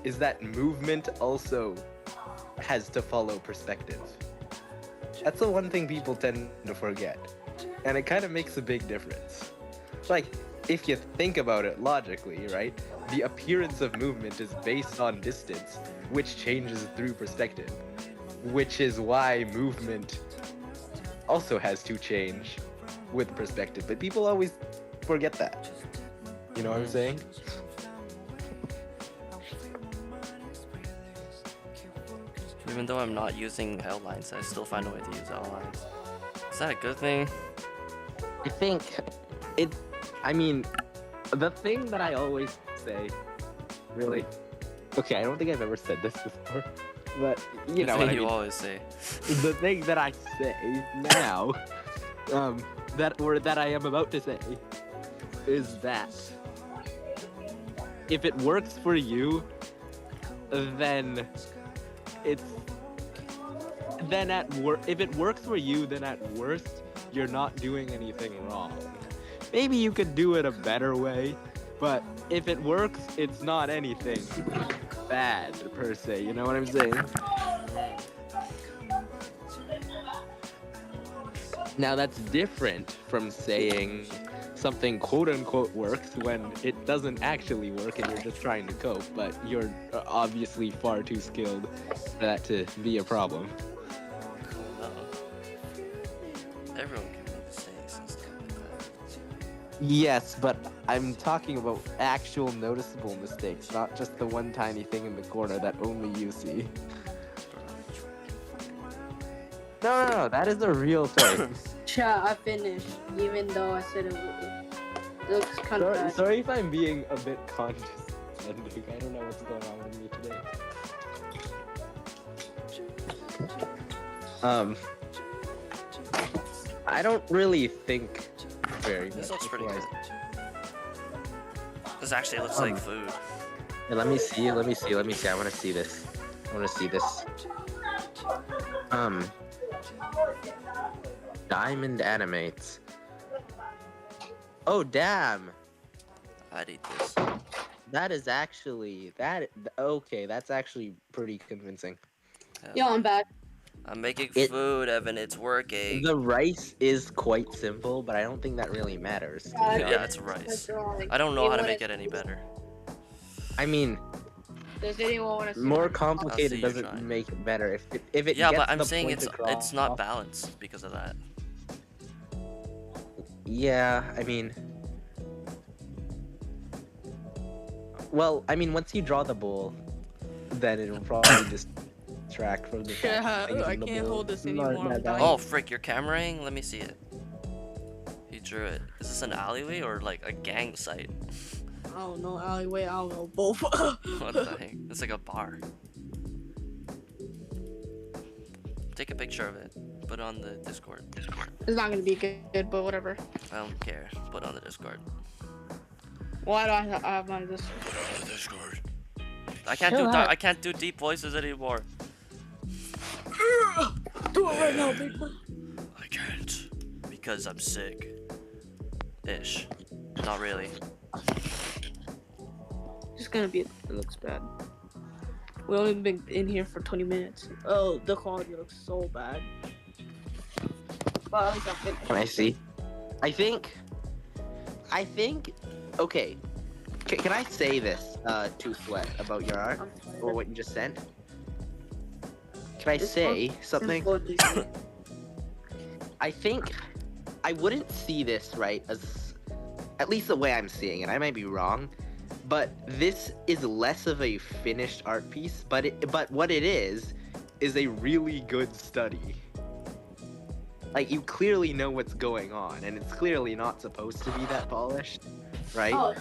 is that movement also has to follow perspective. That's the one thing people tend to forget. And it kind of makes a big difference. Like, if you think about it logically, right? The appearance of movement is based on distance, which changes through perspective. Which is why movement also has to change with perspective. But people always forget that. You know what I'm saying? Even though I'm not using outlines, I still find a way to use outlines. Is that a good thing? I think I mean, the thing that I always say, really, okay, I don't think I've ever said this before, But you know what I you mean. always say. The thing that I say now, that I am about to say, is that if it works for you, then it's if it works for you, then at worst you're not doing anything wrong. Maybe you could do it a better way, but if it works, it's not anything bad per se. You know what I'm saying? Now that's different from saying something quote unquote works when it doesn't actually work and you're just trying to cope, but you're obviously far too skilled for that to be a problem. Everyone can make mistakes and stuff like that. Yes, but I'm talking about actual noticeable mistakes, not just the one tiny thing in the corner that only you see. No, that is a real thing. Chat, I finished, even though I said it looks kind of bad. Sorry if I'm being a bit condescending. I don't know what's going on with me today. I don't really think very much. This looks pretty before good. This actually looks like food. Hey, let me see. I want to see this. Diamond animates. Oh, damn. I'd eat this. That is actually okay. That's actually pretty convincing. Yo, I'm back. I'm making food, Evan. It's working. The rice is quite simple, but I don't think that really matters. Yeah, it's rice. I don't know how to make it any better. I mean, does anyone want to see more complicated doesn't try. make it better. If it Yeah, gets but I'm the saying point across- it's not balanced because of that. Yeah, I mean, well, once you draw the bowl, then it'll probably just distract from the fact that things I in the can't bowl hold this aren't anymore. that I'm dying. balanced. Oh, frick, you're cameraing? Let me see it. He drew it. Is this an alleyway or like a gang site? I don't know, alleyway, I don't know, both. What the heck? It's like a bar. Take a picture of it. Put it on the Discord. It's not gonna be good, but whatever. I don't care. Put it on the Discord. Why do I have my this? Discord. Chill out. I can't do deep voices anymore. Do it right now, big boy. I can't because I'm sick. Ish. Not really. It's gonna be. It looks bad. We only been in here for 20 minutes. Oh, the quality looks so bad. But at least I'm finished. Can I see? I think. Okay. Can I say this to Sweat about your art or what you just sent? Can I say something? I think I wouldn't see this right as, at least the way I'm seeing it. I might be wrong, but this is less of a finished art piece. But what it is a really good study. Like, you clearly know what's going on, and it's clearly not supposed to be that polished, right? Oh,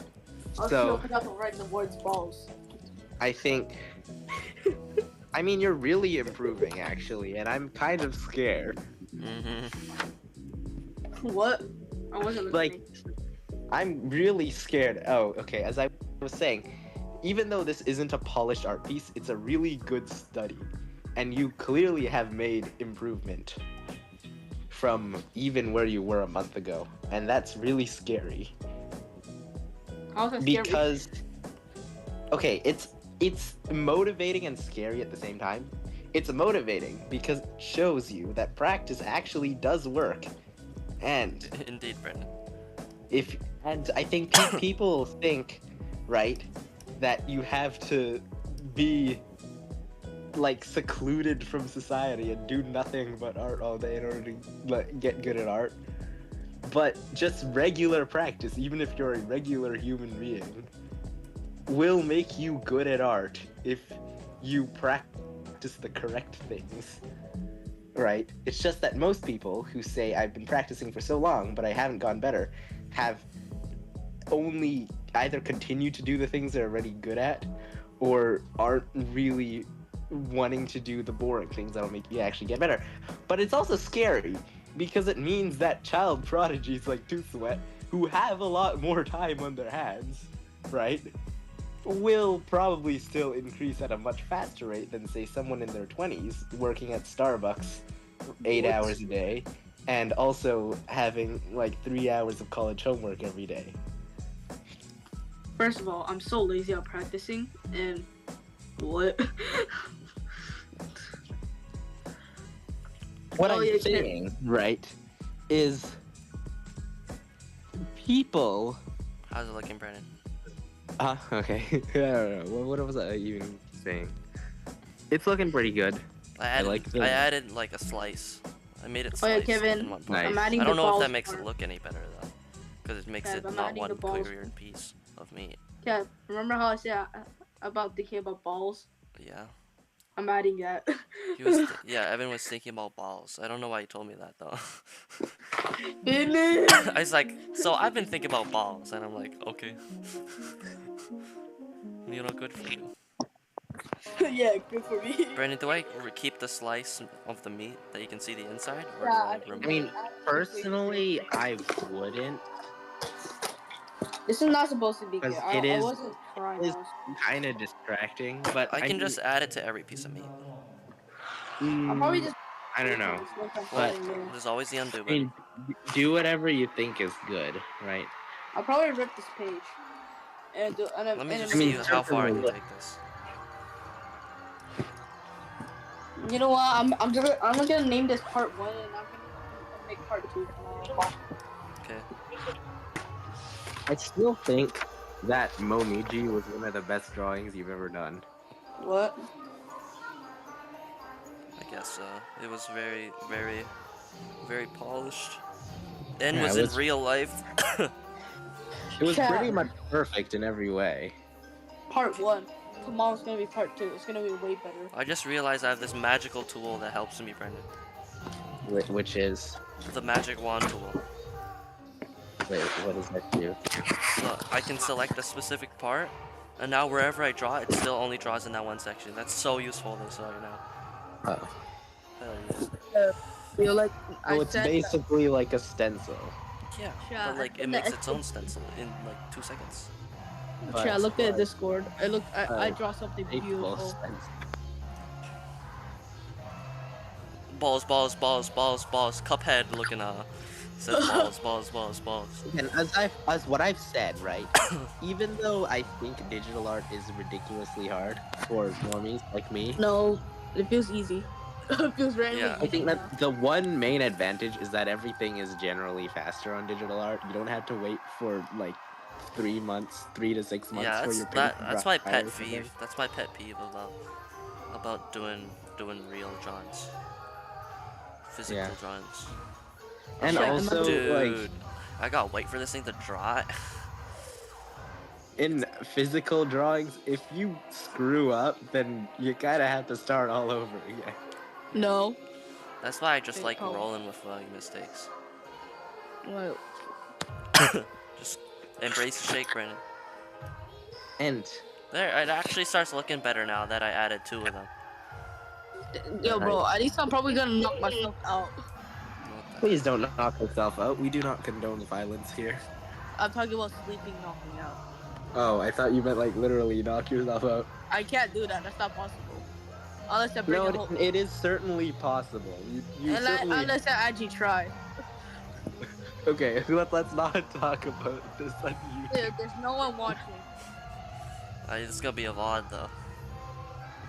I So- forgot to write the words balls. I think. I mean, you're really improving, actually, and I'm kind of scared. Mm-hmm. What? I wasn't Like, I'm really scared. Oh, okay. As I was saying, even though this isn't a polished art piece, it's a really good study, and you clearly have made improvement from even where you were a month ago, and that's really scary. How is that scary? Because, okay, it's motivating and scary at the same time. It's motivating because it shows you that practice actually does work, and Indeed, Brendan. I think people think, right, that you have to be like secluded from society and do nothing but art all day in order to like get good at art. But just regular practice, even if you're a regular human being, will make you good at art if you practice the correct things. Right? It's just that most people who say, I've been practicing for so long, but I haven't gone better, have only either continued to do the things they're already good at, or aren't really wanting to do the boring things that'll make you actually get better. But it's also scary because it means that child prodigies like Tooth Sweat, who have a lot more time on their hands, right, will probably still increase at a much faster rate than, say, someone in their 20s working at Starbucks 8 hours a day and also having like 3 hours of college homework every day. First of all, I'm so lazy at practicing, and what? What Oh, I'm yeah, saying, right, is people. How's it looking, Brandon? Okay. I don't know. What was I even saying? It's looking pretty good. I added, like the- I added like a slice. I made it Oh yeah, sliced Kevin. in one part. Nice. I'm adding I the don't know if balls that makes part. it look any better though, because it makes Kev, it I'm not adding one the balls. coherent piece of meat. Yeah, remember how I said about thinking about balls? Yeah. I'm adding that. Yeah, Evan was thinking about balls. I don't know why he told me that though. Business. I was like, so I've been thinking about balls, and I'm like, okay. You know, good for you. Yeah, good for me. Brandon, do I keep the slice of the meat that you can see the inside, or Yeah, do I remove I mean, it? personally, I wouldn't, This is not supposed to be good. because I it is wasn't trying. is kind of distracting. But I can mean, just add it to every piece of meat. I'll probably just. I don't know. Well, But there's always the undo I button. mean, do whatever you think is good, right? I'll probably rip this page. And do, and Let me and just I see mean, how far I can certainly. take this. you know what? I'm gonna name this part 1, and I'm gonna make part 2 tomorrow. Okay. I still think that Momiji was one of the best drawings you've ever done. What? I guess so. It was very, very, very polished. And Yeah, was it in was- real life. It was Yeah. pretty much perfect in every way. Part 1. Tomorrow's gonna be part 2. It's gonna be way better. I just realized I have this magical tool that helps me, Brendan. Which is, The magic wand tool. wait, what does that do? So I can select a specific part, and now wherever I draw, it still only draws in that one section. That's so useful this right now. Oh. Hell yeah. Feel like So it's basically like a stencil. Yeah, Yeah, but like it and makes the- its own stencil in like 2 seconds. But- I looked at Discord. I Oh. draw something Equal beautiful. stencil. Balls, balls, balls, balls, balls. Cuphead looking says balls, balls, balls, balls. And as what I've said, right? Even though I think digital art is ridiculously hard for normies like me, No, it feels easy. It feels randomly Yeah. I think easy that the one main advantage is that everything is generally faster on digital art. You don't have to wait for like 3 months, 3 to 6 months Yeah, for that's your that. paint to That's dry my pet or something. peeve. That's my pet peeve about doing real drawings, physical Yeah. drawings. And Shit, also, Dude, like, I gotta wait for this thing to dry. in physical drawings, if you screw up, then you kind of have to start all over again. No. That's why I just Wait, like oh. rolling with mistakes. Well, Just embrace the shake, Brandon. And There, it actually starts looking better now that I added 2 of them. yo, bro. At least I'm probably gonna knock myself out. What the please don't knock yourself out. We do not condone violence here. I'm talking about sleeping, knocking out. Oh, I thought you meant like literally knock yourself out. I can't do that. That's not possible. Unless I bring No, a whole. it is certainly possible. You certainly... Unless I actually try. Okay, let's not talk about this on YouTube. Dude, there's no one watching. It's gonna be a VOD though.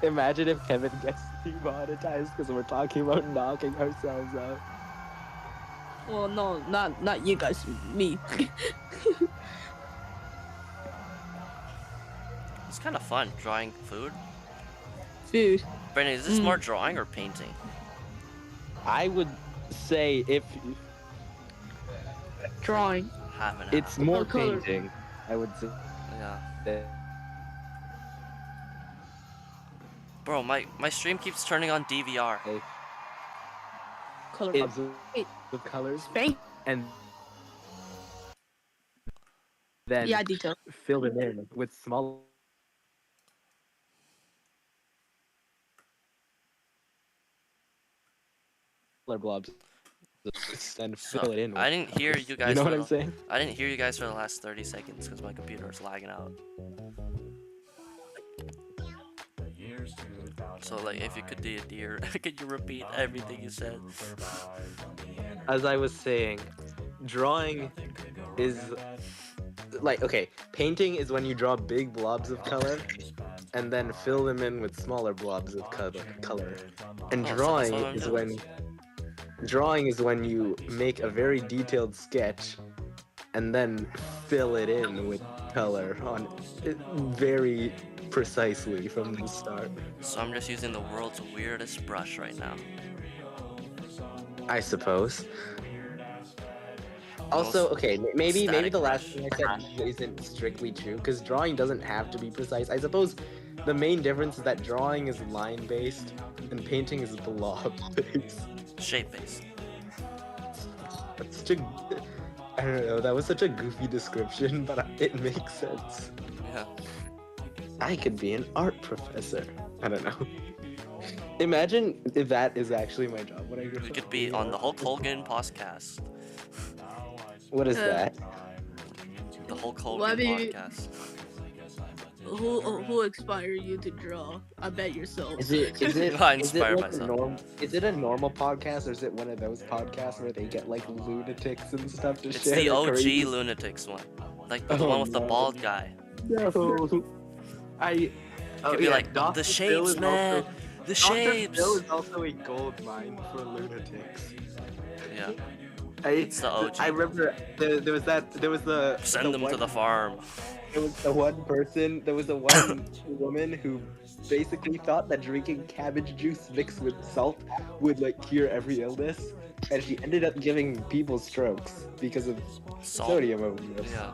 Imagine if Kevin gets demonetized because we're talking about knocking ourselves out. Well, no, not you guys. Me. It's kind of fun drawing food. Food. Brandon, is this more drawing or painting? I would say if Drawing. Half and half. it's more What color? painting, I would say. Yeah. Bro, my stream keeps turning on DVR. Color. It's Wait. the colors Paint. and then Yeah, detail. fill it in with small. blobs and So, fill it in. I didn't hear you guys. You know for what I'm the- saying? I didn't hear you guys for the last 30 seconds because my computer is lagging out. So like, if you could do a deer, could you repeat everything you said? As I was saying, drawing is like, okay, painting is when you draw big blobs of color and then fill them in with smaller blobs of color. And Oh, so that's drawing what I'm is doing. when you make a very detailed sketch and then fill it in with color on it very precisely from the start. So I'm just using the world's weirdest brush right now. I suppose. Also, Most okay, maybe static the last brush. thing I said isn't strictly true, because drawing doesn't have to be precise. I suppose the main difference is that drawing is line-based and painting is blob-based. Shape-based. That's such a... I don't know, that was such a goofy description, but it makes sense. Yeah. I could be an art professor. I don't know. Imagine if that is actually my job when I grow We up. could be on the Hulk Hogan podcast. What is that? The Hulk Hogan Why do you- podcast. Who inspired you to draw? I bet yourself. Is it I is it inspire like myself. is it a normal podcast or is it one of those podcasts where they get like lunatics and stuff to It's share? the their OG crazy- Lunatics one. Like the Oh, one with the no. bald guy. No. You'd be like, the shapes, man. The Dr. shapes. Phil is also a gold mine for lunatics. Yeah. It's the OG. I remember there was the Send them to the farm. There was the one person, there was the one woman who basically thought that drinking cabbage juice mixed with salt would like cure every illness, and she ended up giving people strokes because of Salt. sodium overdose. Yeah.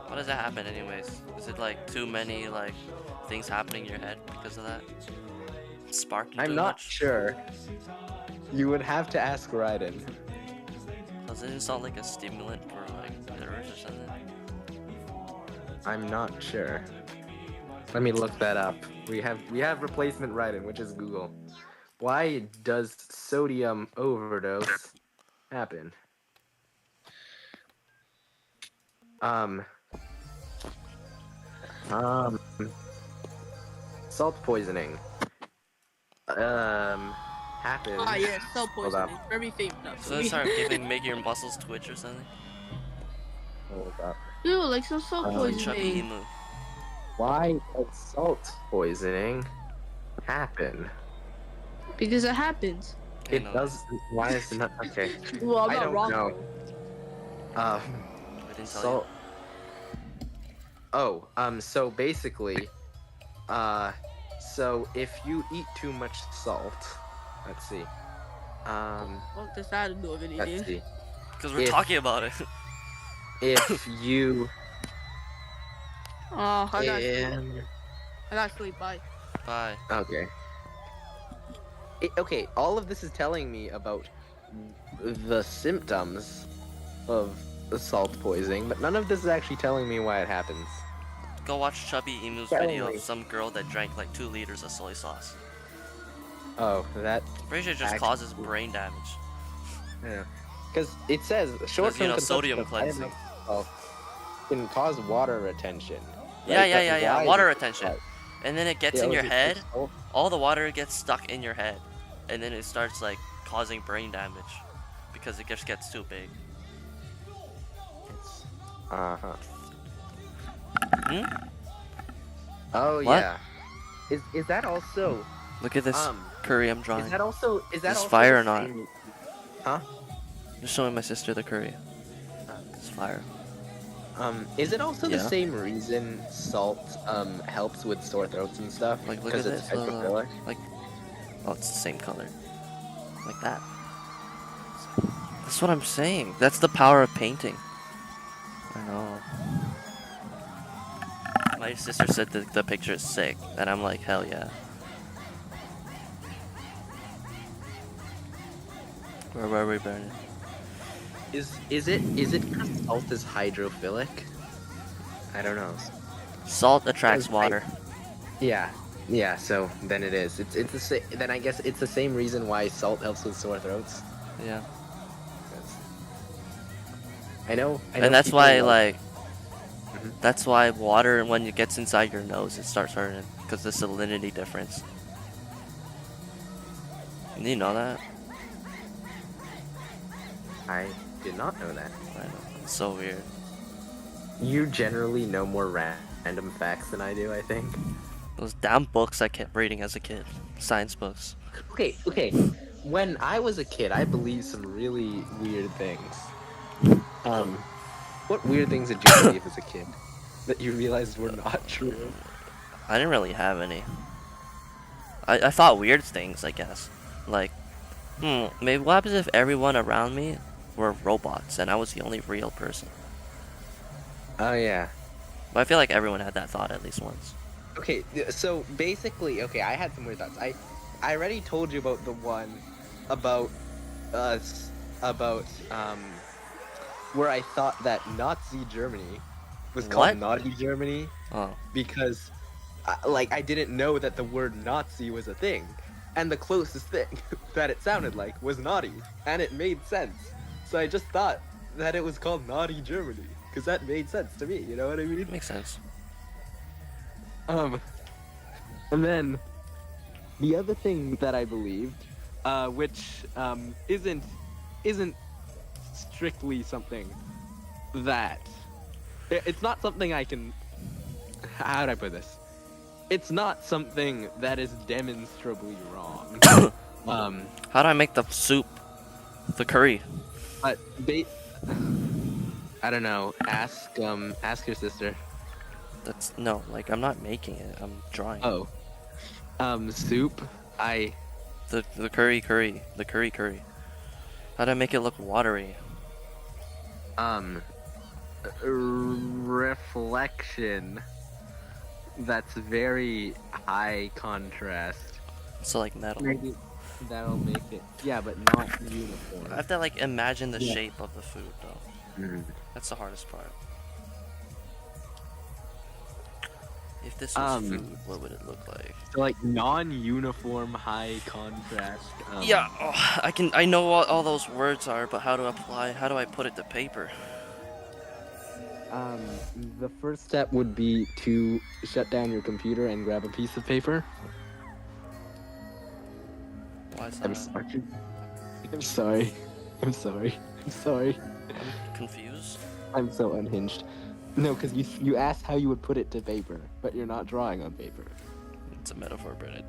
How does that happen anyways? Is it like too many like things happening in your head because of that? Sparking I'm too not much? sure. You would have to ask Raiden. Doesn't it sound like a stimulant for like nerves or something? I'm not sure. Let me look that up. We have replacement Raiden, which is Google. Why does sodium overdose happen? Salt poisoning. Happens. Ah, yeah, cell Hold up. poisoning. Very famous. So it start making your muscles twitch or something? Hold up. Dude, like some cell Chubby poisoning. emu. Why does salt poisoning happen? Because it happens. I It know. does. Why is it not? Okay. Well, I'm I not don't wrong. know. I didn't tell Salt. Oh, so basically, so if you eat too much salt, let's see. What does that have to do with Let's anything? see. Because we're If- talking about it. If you Oh, I got sleep. in, I got sleep. Bye. Bye. okay. Okay, all of this is telling me about the symptoms of the salt poisoning, but none of this is actually telling me why it happens. Go watch Chubby Emu's Tell video me. of some girl that drank like 2 liters of soy sauce. Oh, that. Pretty sure it just Actually- causes brain damage. Yeah. Because it says short-term know, consumption sodium of high cleansing. amounts of salt can cause water retention. Yeah, right? yeah, But yeah. why Water is it retention. like- And then it gets Yeah, in was your it head. salt? All the water gets stuck in your head. And then it starts like causing brain damage. Because it just gets too big. Uh-huh. Hmm? Oh What? yeah. Is that also Look at this curry I'm drawing. is that also Is also fire the or not? same- Huh? Just showing my sister the curry. It's fire. Is it also the Yeah. same reason salt helps with sore throats and stuff? Like, look Because at it's this. hydrophilic? Like, oh, it's the same color. Like that. That's what I'm saying. That's the power of painting. I know. My sister said that the picture is sick, and I'm like, hell yeah. Where were we burning? Is it because salt is hydrophilic? I don't know. Salt attracts Because water. Yeah, Yeah, so then it is. It's then I guess it's the same reason why salt helps with sore throats. Yeah. 'Cause I know. And that's people why, like. like, Mhm. that's why water, when it gets inside your nose, it starts hurting. Because the salinity difference. Did you know that? I did not know that. I know. It's so weird. You generally know more random facts than I do, I think. Those damn books I kept reading as a kid. Science books. Okay. When I was a kid, I believed some really weird things. What weird things did you believe as a kid that you realized were not true? I didn't really have any. I thought weird things, I guess. Like, maybe what happens if everyone around me were robots and I was the only real person? Oh yeah. But I feel like everyone had that thought at least once. Okay, so basically, I had some weird thoughts. I already told you about the one about where I thought that Nazi Germany was What? called Naughty Germany Oh. because I didn't know that the word Nazi was a thing, and the closest thing that it sounded like was naughty, and it made sense. So I just thought that it was called Naughty Germany because that made sense to me. You know what I mean? Makes sense. And then the other thing that I believed, which isn't strictly something that it's not something I can. How do I put this? It's not something that is demonstrably wrong. How do I make the soup? The curry? But I don't know. Ask your sister. That's no, like I'm not making it. I'm drawing. Oh. Soup. The curry. The curry. How do I make it look watery? Reflection. That's very high contrast. So like metal. Maybe that'll make it. Yeah, but not uniform. I have to like imagine the Yeah. shape of the food though. That's the hardest part. If this was food, what would it look like? So like non-uniform high contrast. Yeah, I know what all those words are, but how do I put it to paper? The first step would be to shut down your computer and grab a piece of paper. Why is that? I'm sorry. I'm sorry. I'm confused. I'm so unhinged. No, because you asked how you would put it to paper, but you're not drawing on paper. It's a metaphor, Brennan.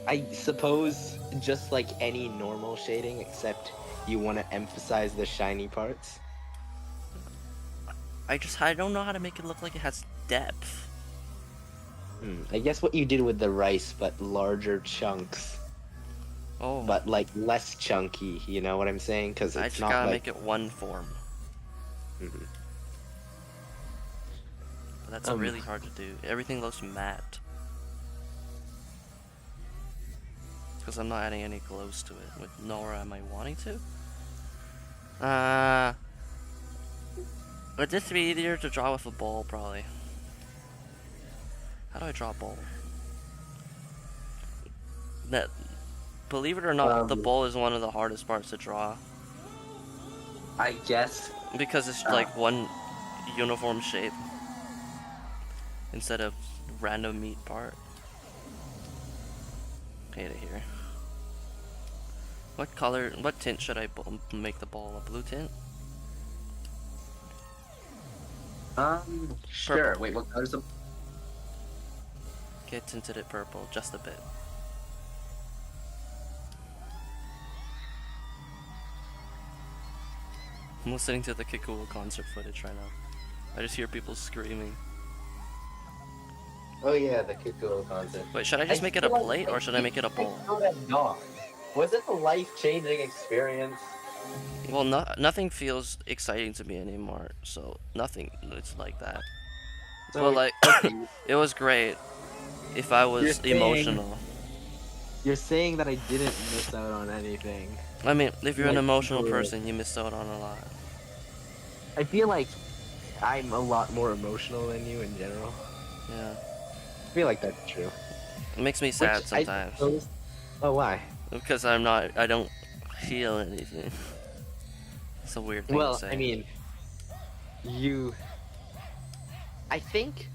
I suppose just like any normal shading, except you want to emphasize the shiny parts. I don't know how to make it look like it has depth. I guess what you did with the rice, but larger chunks. Oh. But like less chunky, you know what I'm saying? Because I it's just not gotta like... make it one form. But that's really hard to do. Everything looks matte. Because I'm not adding any glows to it, nor am I wanting to. Would this be easier to draw with a ball, probably? How do I draw a ball? Believe it or not, the ball is one of the hardest parts to draw. I guess. Because it's like one uniform shape. Instead of random meat part. Hate it here. What tint should I make the ball? A blue tint? Sure. Purple. Wait, what color's the... Okay, tinted it purple, just a bit. I'm listening to the Kikuo concert footage right now. I just hear people screaming. Oh yeah, the Kikuo concert. Wait, should I just make it a plate or should I make it a bowl? Was it a life-changing experience? Well, nothing feels exciting to me anymore, so nothing is like that. So, But like, it was great if I was emotional. You're saying that I didn't miss out on anything. I mean, if you're an Like, emotional good. person, you missed out on a lot. I feel like I'm a lot more emotional than you in general. Yeah. I feel like that's true. It makes me sad Which I sometimes. suppose- Oh, why? Because I don't feel anything. It's a weird thing to Well, say. I mean, I think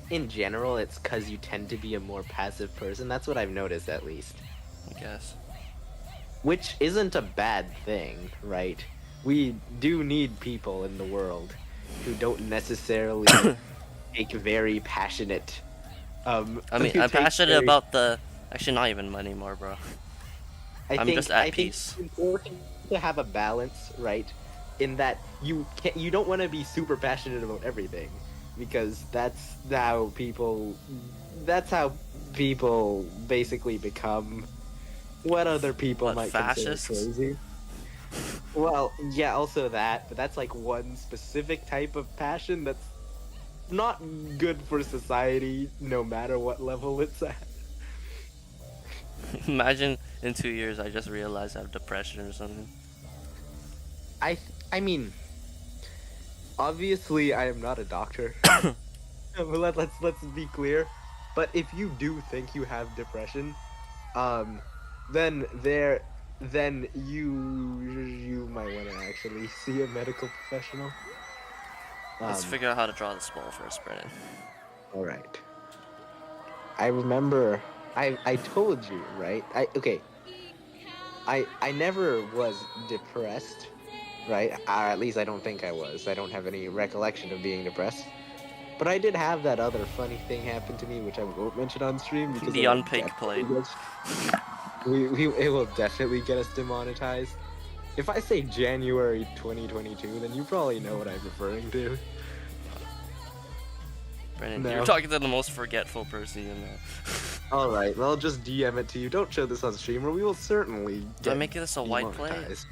in general it's because you tend to be a more passive person. That's what I've noticed, at least. I guess. Which isn't a bad thing, right? We do need people in the world who don't necessarily take very passionate. I mean, who I'm take passionate very- about the. Actually, not even anymore, bro. I'm just at I think peace. it's important to have a balance, right? In that you don't want to be super passionate about everything, because that's how people basically become what other people What, might fascists? consider crazy. Well, yeah, also that, but that's like one specific type of passion that's not good for society, no matter what level it's at. Imagine in 2 years I just realized I have depression or something. I mean, obviously I am not a doctor. Let's be clear. But if you do think you have depression, then you might want to actually see a medical professional. Let's figure out how to draw this ball first, Brennan. All right. I remember I told you, right? I never was depressed, right? At least I don't think I was. I don't have any recollection of being depressed. But I did have that other funny thing happen to me, which I won't mention on stream because The it will unpicked plate. it will definitely get us demonetized. If I say January 2022, then you probably know what I'm referring to. Brennan, No. you're talking to the most forgetful person you know. All right, well, I'll just DM it to you. Don't show this on stream, or we will certainly get Do I make this a white plate? demonetized.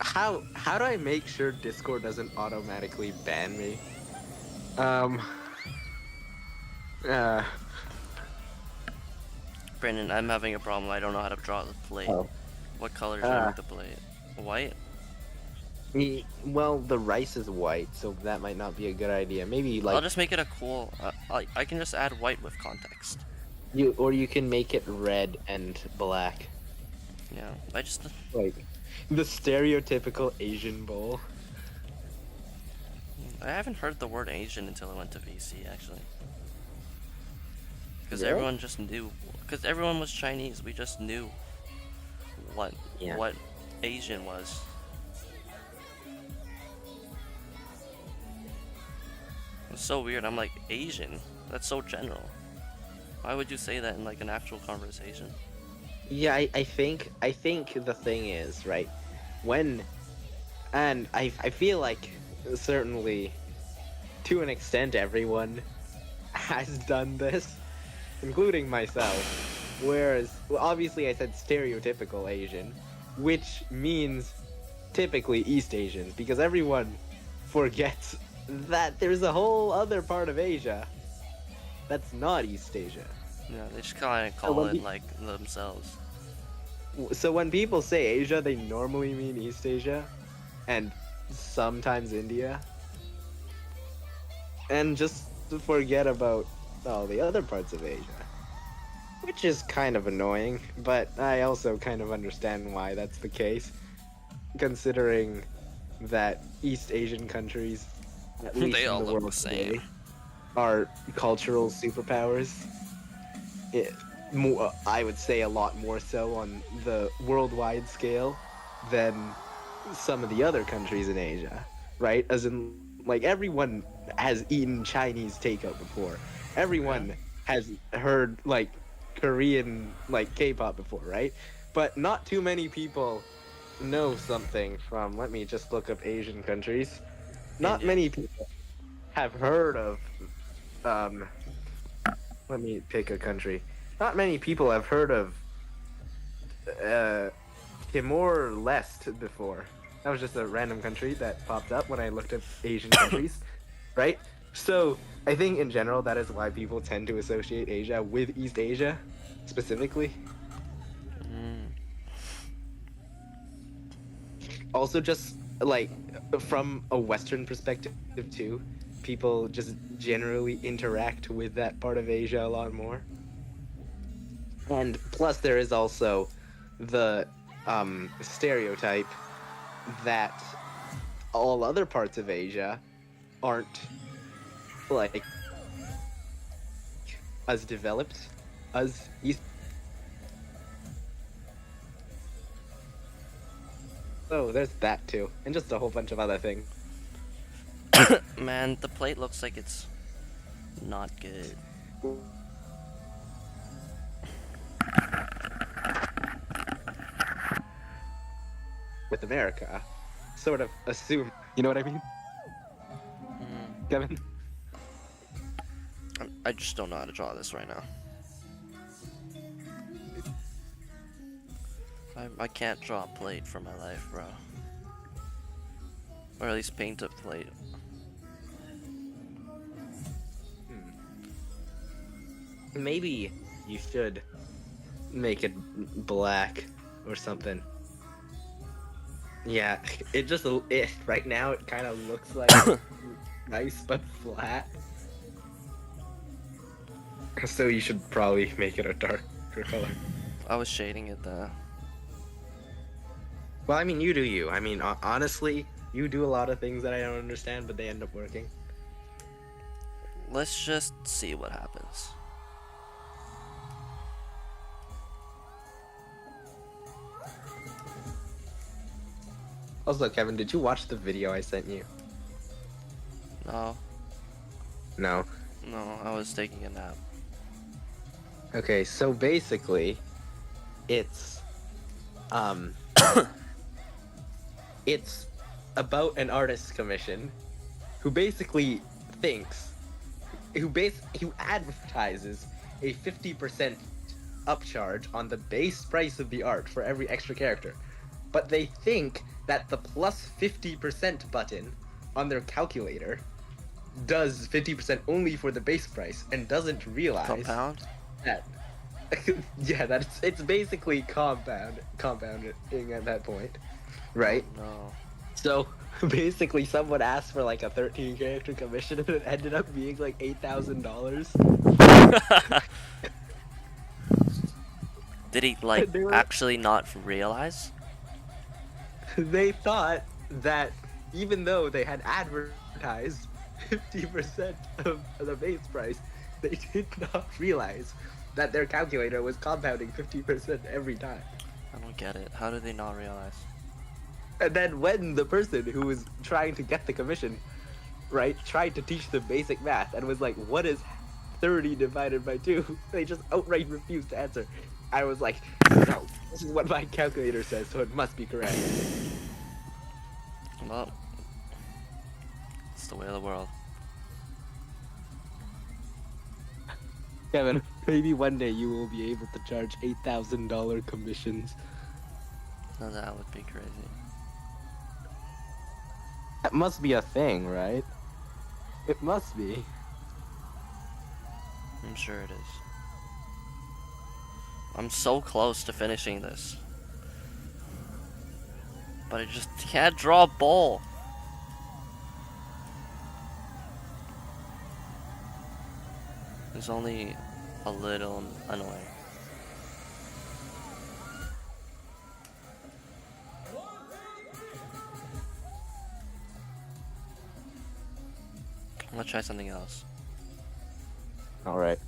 How do I make sure Discord doesn't automatically ban me? Brennan, I'm having a problem. I don't know how to draw the plate. Oh. What color should I make the plate? White? Well, the rice is white, so that might not be a good idea. Maybe like I'll just make it a cool. I can just add white with context. you can make it red and black, Yeah, I just. like the stereotypical Asian bowl. I haven't heard the word Asian until I went to VC actually. Because Really? everyone just knew. Because everyone was Chinese. We just knew what Asian was. It's so weird. I'm like, Asian? That's so general. Why would you say that in like an actual conversation? Yeah, I think the thing is, right, and I feel like certainly to an extent everyone has done this, including myself, whereas well, obviously I said stereotypical Asian, which means typically East Asians, because everyone forgets that there's a whole other part of Asia that's not East Asia. Yeah, they just kind of call it like themselves. So when people say Asia, they normally mean East Asia, and sometimes India, and just forget about all the other parts of Asia, which is kind of annoying, but I also kind of understand why that's the case, considering that East Asian countries, at least They in all the look world the same. today, are cultural superpowers. I would say a lot more so on the worldwide scale than some of the other countries in Asia, right? As in, like, everyone has eaten Chinese takeout before. Everyone has heard, like, Korean, like, K-pop before, right? But not too many people know something from, let me just look up Asian countries. Not India. many people have heard of, let me pick a country. Not many people have heard of Timor-Leste before. That was just a random country that popped up when I looked up Asian countries, right? So I think in general that is why people tend to associate Asia with East Asia, specifically. Also, just like from a Western perspective too, people just generally interact with that part of Asia a lot more. And plus, there is also the stereotype that all other parts of Asia aren't like as developed as East. Oh, there's that too, and just a whole bunch of other things. Man, the plate looks like it's not good. With America, sort of assume. You know what I mean, Kevin? I just don't know how to draw this right now. I can't draw a plate for my life, bro. Or at least paint a plate. Maybe you should make it black or something. Yeah, right now it kind of looks like nice but flat. So you should probably make it a darker color. I was shading it though. Well, I mean, you do you. I mean, honestly, you do a lot of things that I don't understand, but they end up working. Let's just see what happens. Also, Kevin, did you watch the video I sent you? No. No. No, I was taking a nap. Okay, so basically, it's it's about an artist commission who basically who advertises a 50% upcharge on the base price of the art for every extra character. But they think that the plus 50% button on their calculator does 50% only for the base price and doesn't realize Compound? that yeah, it's basically compounding at that point, right? Oh, no. So basically someone asked for like a 13 character commission and it ended up being like $8,000. Did he like actually not realize? They thought that even though they had advertised 50% of the base price, they did not realize that their calculator was compounding 50% every time. I don't get it. How did they not realize? And then when the person who was trying to get the commission, right, tried to teach them basic math and was like, what is 30 divided by 2? They just outright refused to answer. I was like, no, this is what my calculator says, so it must be correct. Well, it's the way of the world. Kevin, maybe one day you will be able to charge $8,000 commissions. Now that would be crazy. That must be a thing, right? It must be. I'm sure it is. I'm so close to finishing this. But I just can't draw a bowl. It's only a little annoying. I'm gonna try something else. Alright.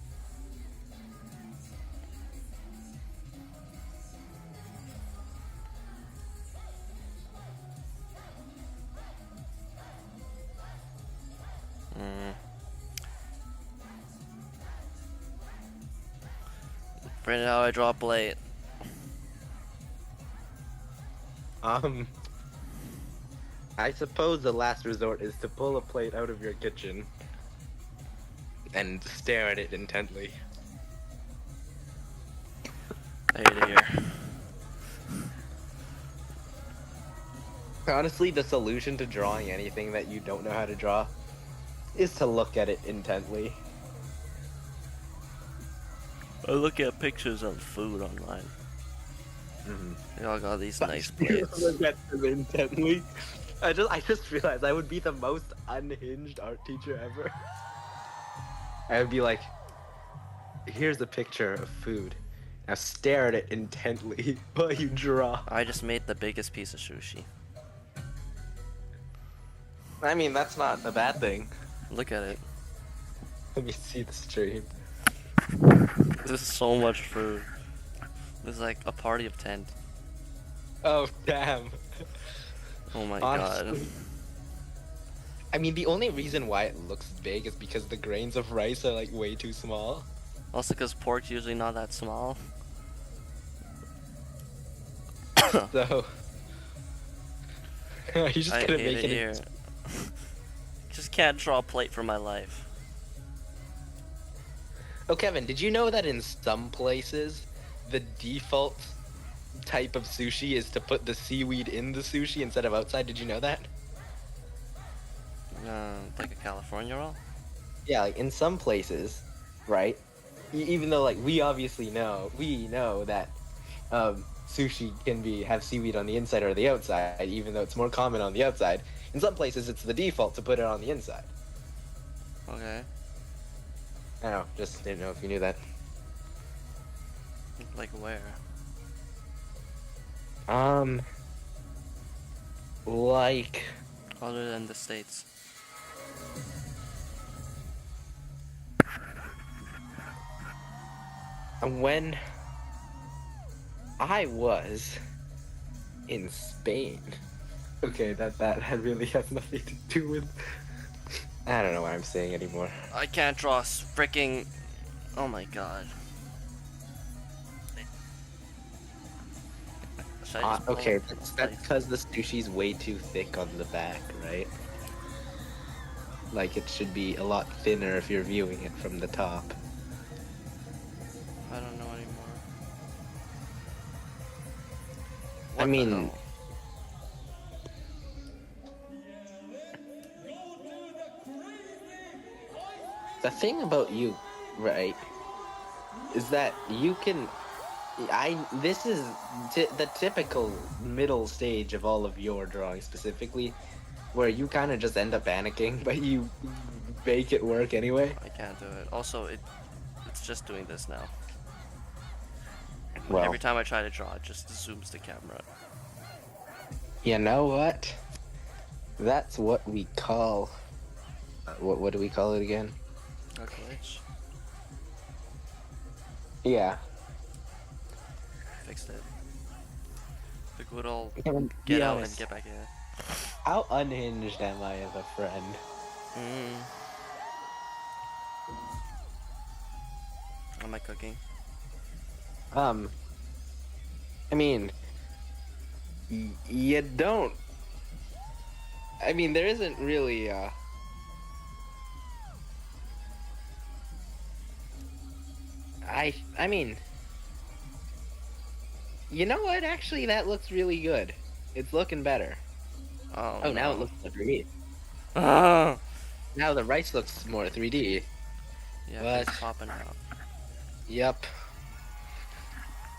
Right now I draw a plate. I suppose the last resort is to pull a plate out of your kitchen and stare at it intently. I hate it here. Honestly, the solution to drawing anything that you don't know how to draw is to look at it intently. I look at pictures of food online. We all got these But nice you plates. look at them intently. I just realized I would be the most unhinged art teacher ever. I would be like, here's a picture of food. Now stare at it intently while you draw. I just made the biggest piece of sushi. I mean, that's not a bad thing. Look at it. Let me see the stream. This is so much food. This is like a party of 10. Oh, damn. Oh my Honestly. god. I mean, the only reason why it looks big is because the grains of rice are like way too small. Also because pork's usually not that small. So, you just I gonna hate make it here. Just can't draw a plate for my life. Oh, Kevin, did you know that in some places, the default type of sushi is to put the seaweed in the sushi instead of outside? Did you know that? Like a California roll? Yeah, like in some places, right? Even though like we know that sushi can have seaweed on the inside or the outside, even though it's more common on the outside. In some places, it's the default to put it on the inside. Okay. I don't know, just didn't know if you knew that. Like where? Like, Other than the States. when I was in Spain. Okay, that really has nothing to do with. I don't know what I'm saying anymore. I can't draw freaking. Oh my god. Should I just pull Okay, this that's plate? because the sushi's way too thick on the back, right? Like it should be a lot thinner if you're viewing it from the top. I don't know anymore. I What the mean, hell? the thing about you, right, is that you can. This is the typical middle stage of all of your drawing specifically, where you kind of just end up panicking, but you make it work anyway. I can't do it. Also, it's just doing this now. Well, Every time I try to draw, it just zooms the camera. you know what? That's what we call. What do we call it again? A glitch. Yeah. Fixed it. The good old Kevin, get be out honest. and get back in. How unhinged am I as a friend? Am I cooking? I mean, you don't. I mean, there isn't really. I mean, you know what? Actually, that looks really good. It's looking better. Oh, Oh, now no. it looks like 3D. Ah! Now the rice looks more 3D. Yeah, What? it's popping out. Yep.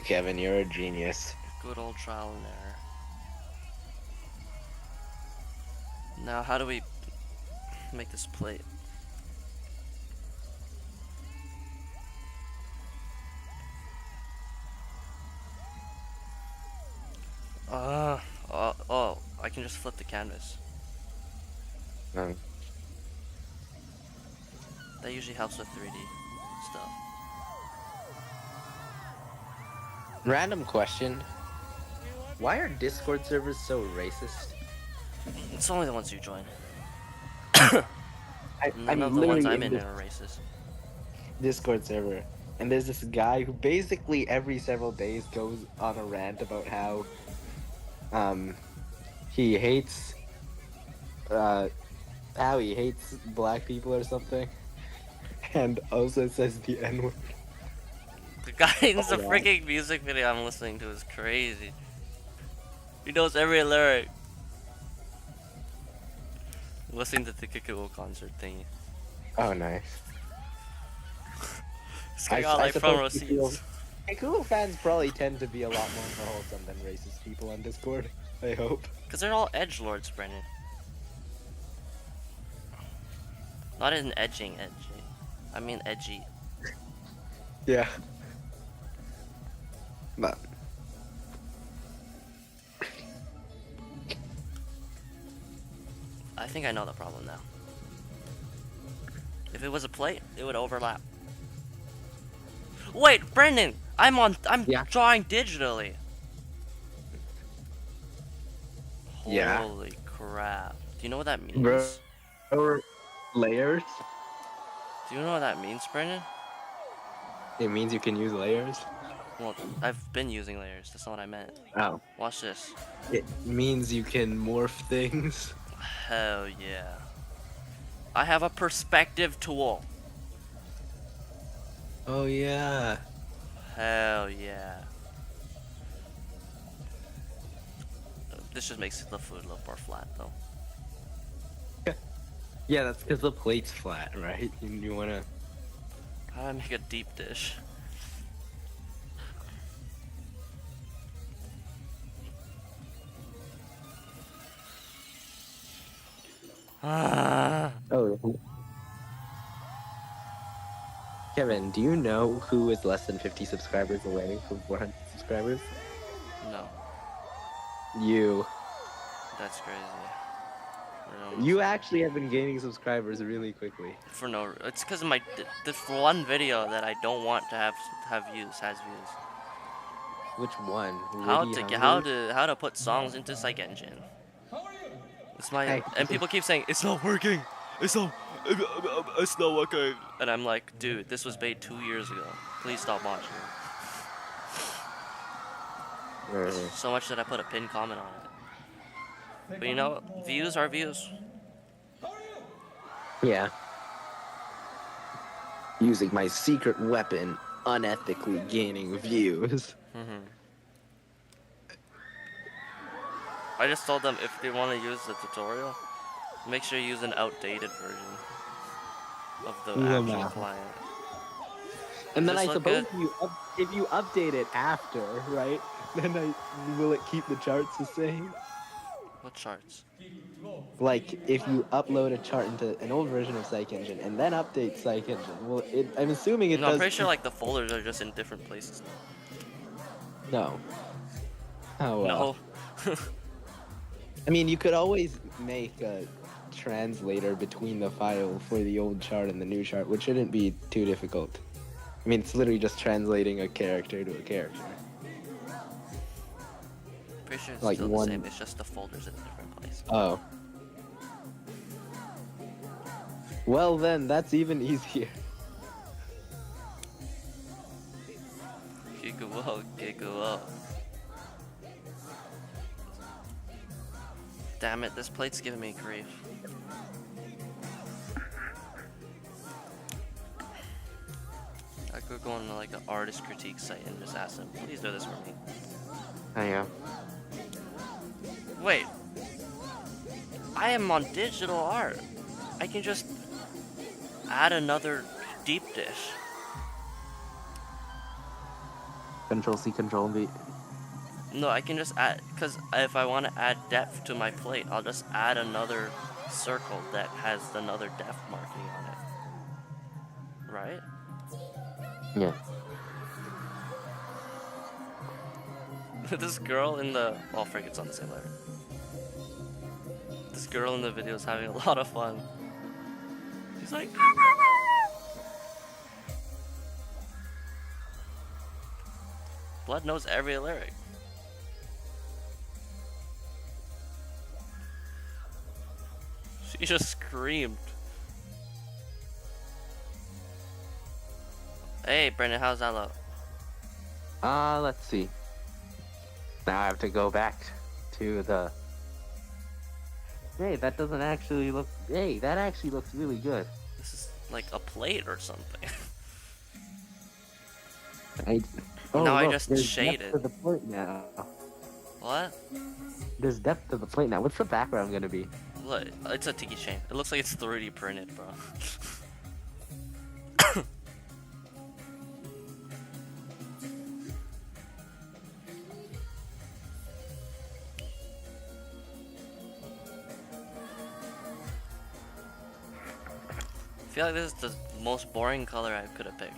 Kevin, you're a genius. Good old trial and error. Now, how do we make this plate? Oh, I can just flip the canvas. Um, That usually helps with 3D stuff. Random question. Why are Discord servers so racist? It's only the ones you join. None I'm of the ones literally I'm in in this are racist. Discord server, and there's this guy who basically every several days goes on a rant about how he hates black people or something, and also says the N-word. The guy in the Oh, yeah. freaking music video I'm listening to is crazy. He knows every lyric. Listening to the Kikuo concert thingy. Oh, nice. This guy got like front row suppose he feels- seats. Halo fans probably tend to be a lot more wholesome than racist people on Discord. I hope. Because they're all edgelords, Brennan. Not in edging, edgy. I mean edgy. Yeah. But I think I know the problem now. If it was a plate, it would overlap. Wait, Brendan! I'm Yeah. drawing digitally. Yeah. Holy crap. Do you know what that means? Bro. Or layers. Do you know what that means, Brendan? It means you can use layers. Well, I've been using layers. That's not what I meant. Oh. Watch this. It means you can morph things. Hell yeah. I have a perspective tool. Oh yeah. Hell yeah. This just makes the food look more flat, though. Yeah, that's because the plate's flat, right? You wanna. How do I make a deep dish? Ah. Oh. Kevin, do you know who is less than 50 subscribers away from 400 subscribers? No, You. that's crazy. You actually have been gaining subscribers really quickly. For no, it's because of my the one video that I don't want to have views has views. Which one? How Witty to Hungry? how to put songs into Psych Engine. It's my Hey. and people keep saying it's not working. It's not working. And I'm like, dude, this was made 2 years ago. Please stop watching. So much that I put a pinned comment on it. But you know, views are views. Yeah. Using my secret weapon, unethically gaining views. I just told them if they want to use the tutorial, make sure you use an outdated version of the actual client. And then Does I this look suppose good? if you update it after, right? Then will it keep the charts the same? What charts? Like, if you upload a chart into an old version of Psych Engine and then update Psych Engine, well, I'm assuming it No, does. I'm pretty sure like the folders are just in different places. No. Oh well. No. I mean, you could always make a translator between the file for the old chart and the new chart, which shouldn't be too difficult. I mean, it's literally just translating a character to a character. Pretty sure it's Like still one- the same. It's just the folders in a different place. Oh. Well then, that's even easier. Giggle. Damn it, this plate's giving me grief. I could go on like an artist critique site and just ask them, please do this for me. I know. Wait. I am on digital art. I can just add another deep dish. Control C, Control V. No, I can just add, because if I want to add depth to my plate, I'll just add another circle that has another depth marking on it. Right? Yeah. This girl in the... Oh, frick, it's on the same letter. This girl in the video is having a lot of fun. She's like... Blood knows every lyric. She just screamed. Hey, Brendan, how's that look? Let's see. Now I have to go back to the... Hey, that doesn't actually look... Hey, that actually looks really good. This is like a plate or something. Now I just there's shaded. depth to the plate now. What? There's depth to the plate now. What's the background gonna be? Look, it's a tiki chain. It looks like it's 3D printed, bro. feel like this is the most boring color I could have picked.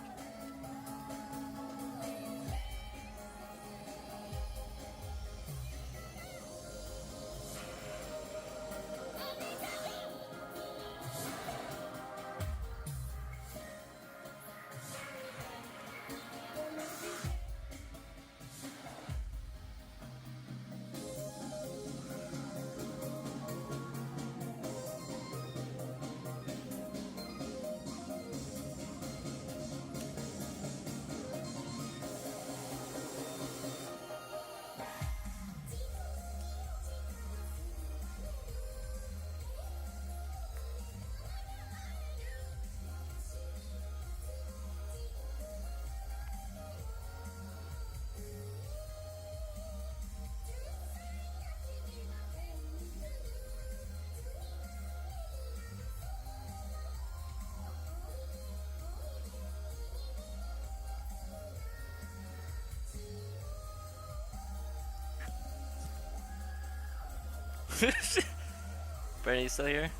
Brandon, you still here?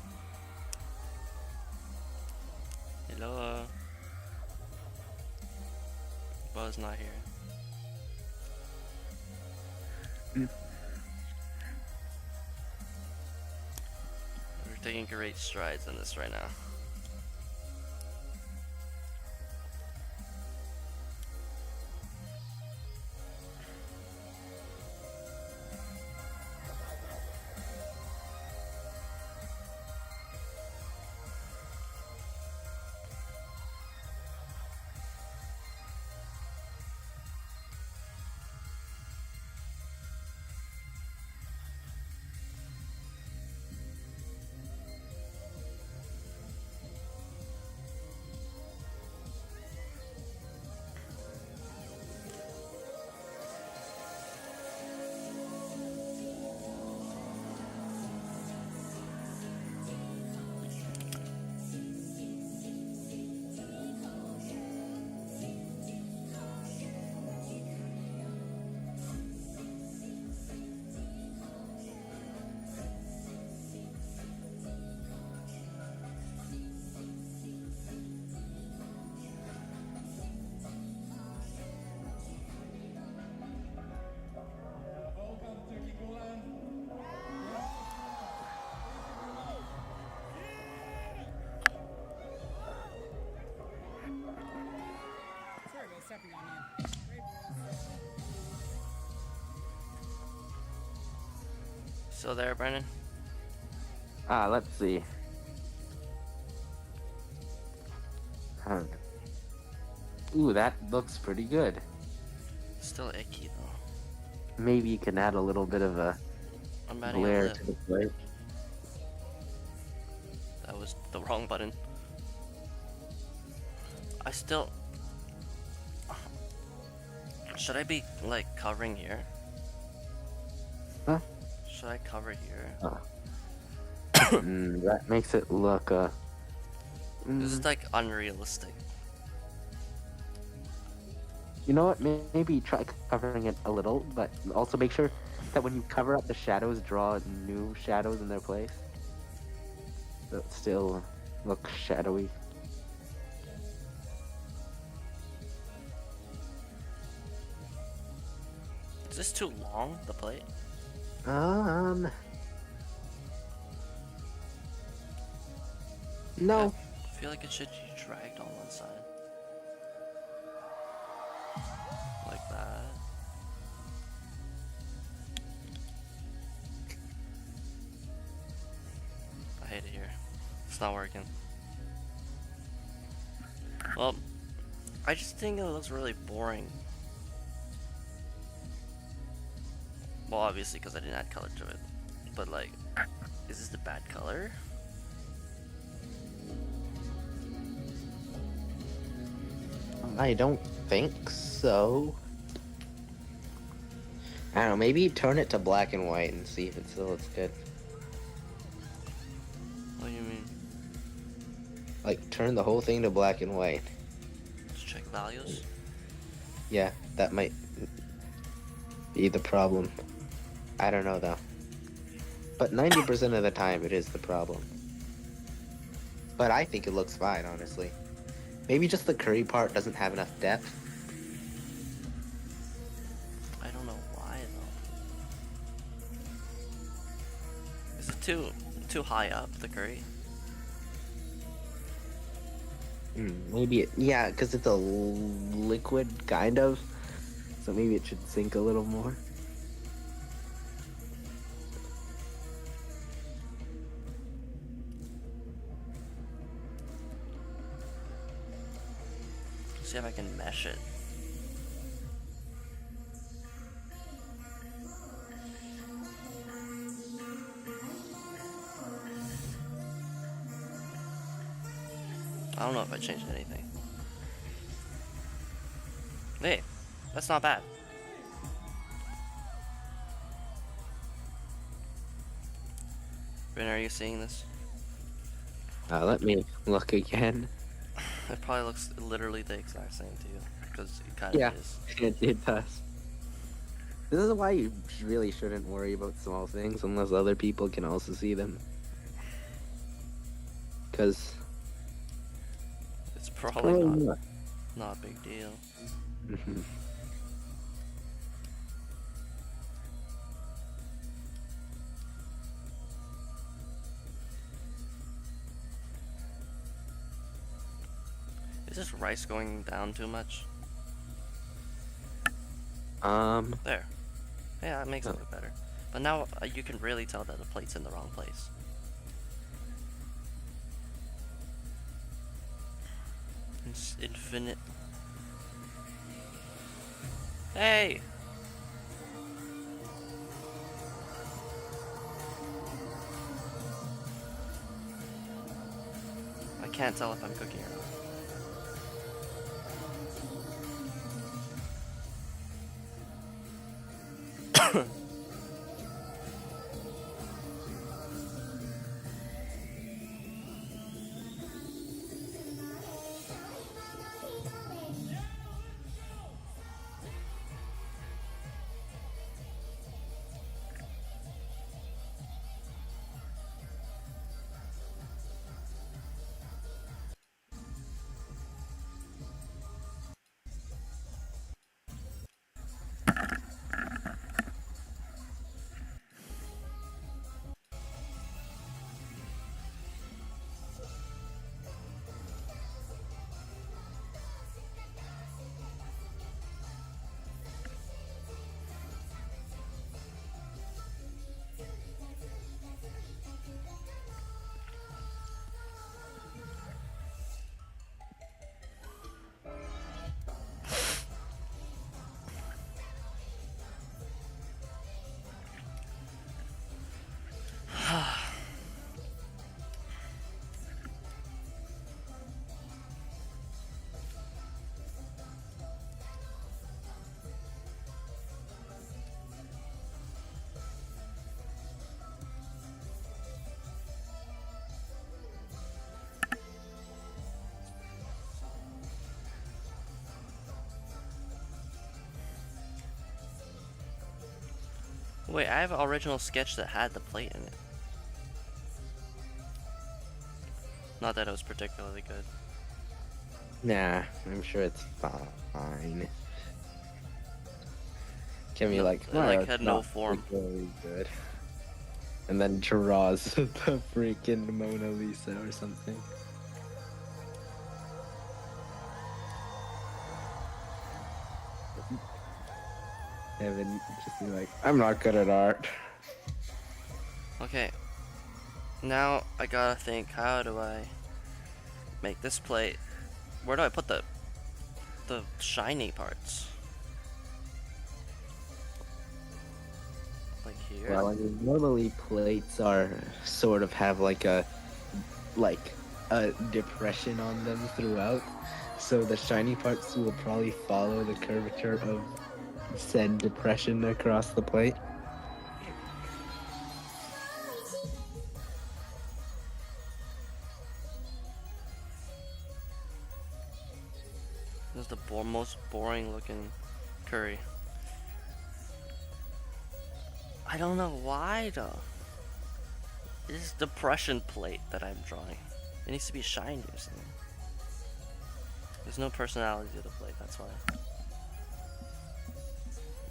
Hello. Buzz not here. We're taking great strides in this right now. Still there, Brennan? Let's see. Ooh, that looks pretty good. Still icky though. Maybe you can add a little bit of a I'm adding a glare lip. to the plate. That was the wrong button. I still... Should I be, like, covering here? Huh? Should I cover here? That makes it look, This is, like, unrealistic. You know what? Maybe try covering it a little, but also make sure that when you cover up the shadows, draw new shadows in their place. So it still looks shadowy. Is this too long, the plate? No. I feel like it should be dragged on one side. Like that. I hate it here. It's not working. Well, I just think it looks really boring. Well, obviously, because I didn't add color to it. But, like, is this the bad color? I don't think so. I don't know, maybe turn it to black and white and see if it still looks good. What do you mean? Like, turn the whole thing to black and white. Let's check values. Yeah, that might be the problem. I don't know, though. But 90% of the time, it is the problem. but I think it looks fine, honestly. Maybe just the curry part doesn't have enough depth. I don't know why though. Is it too high up, the curry? Maybe yeah, because it's a liquid kind of, so maybe it should sink a little more. See if I can mesh it. I don't know if I changed anything. Hey, that's not bad. Rin, are you seeing this? Let me look again. It probably looks literally the exact same to you, because it kind of Yeah, is. it does. This is why you really shouldn't worry about small things unless other people can also see them. Because It's probably not a big deal. Is this rice going down too much? There. Yeah, it makes it look better. But now you can really tell that the plate's in the wrong place. It's infinite. Hey! I can't tell if I'm cooking or not. Wait, I have an original sketch that had the plate in it. Not that it was particularly good. Nah, I'm sure it's fine. Can be No, like, it, like, it's had no not form. particularly good. And then draws the freaking Mona Lisa or something. Evan just be like, I'm not good at art. Okay. Now I gotta think, how do I make this plate? Where do I put the shiny parts? Like here? Well, I mean, normally plates are sort of have like a depression on them throughout, so the shiny parts will probably follow the curvature of said depression across the plate. This is the most boring looking curry. I don't know why though. This is depression plate that I'm drawing. It needs to be shiny or something. There's no personality to the plate, that's why.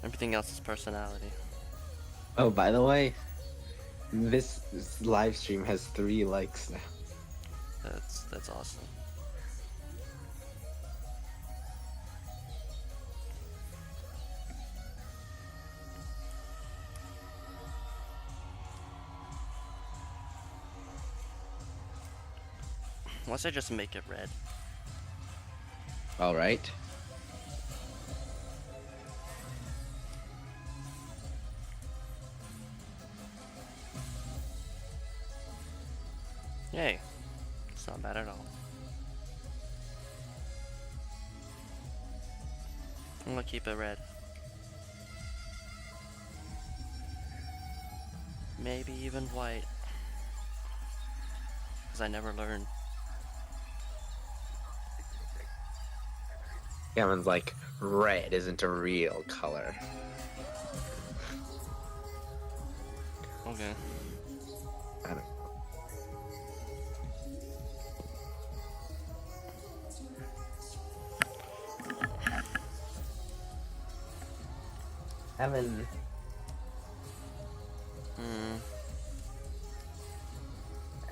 Everything else is personality. Oh, by the way, this live stream has 3 likes now. That's awesome. Once I just make it red. All right. Yay. It's not bad at all. I'm gonna keep it red. Maybe even white. Because I never learned. Kevin's like, red isn't a real color. Okay. I don't know. Evan.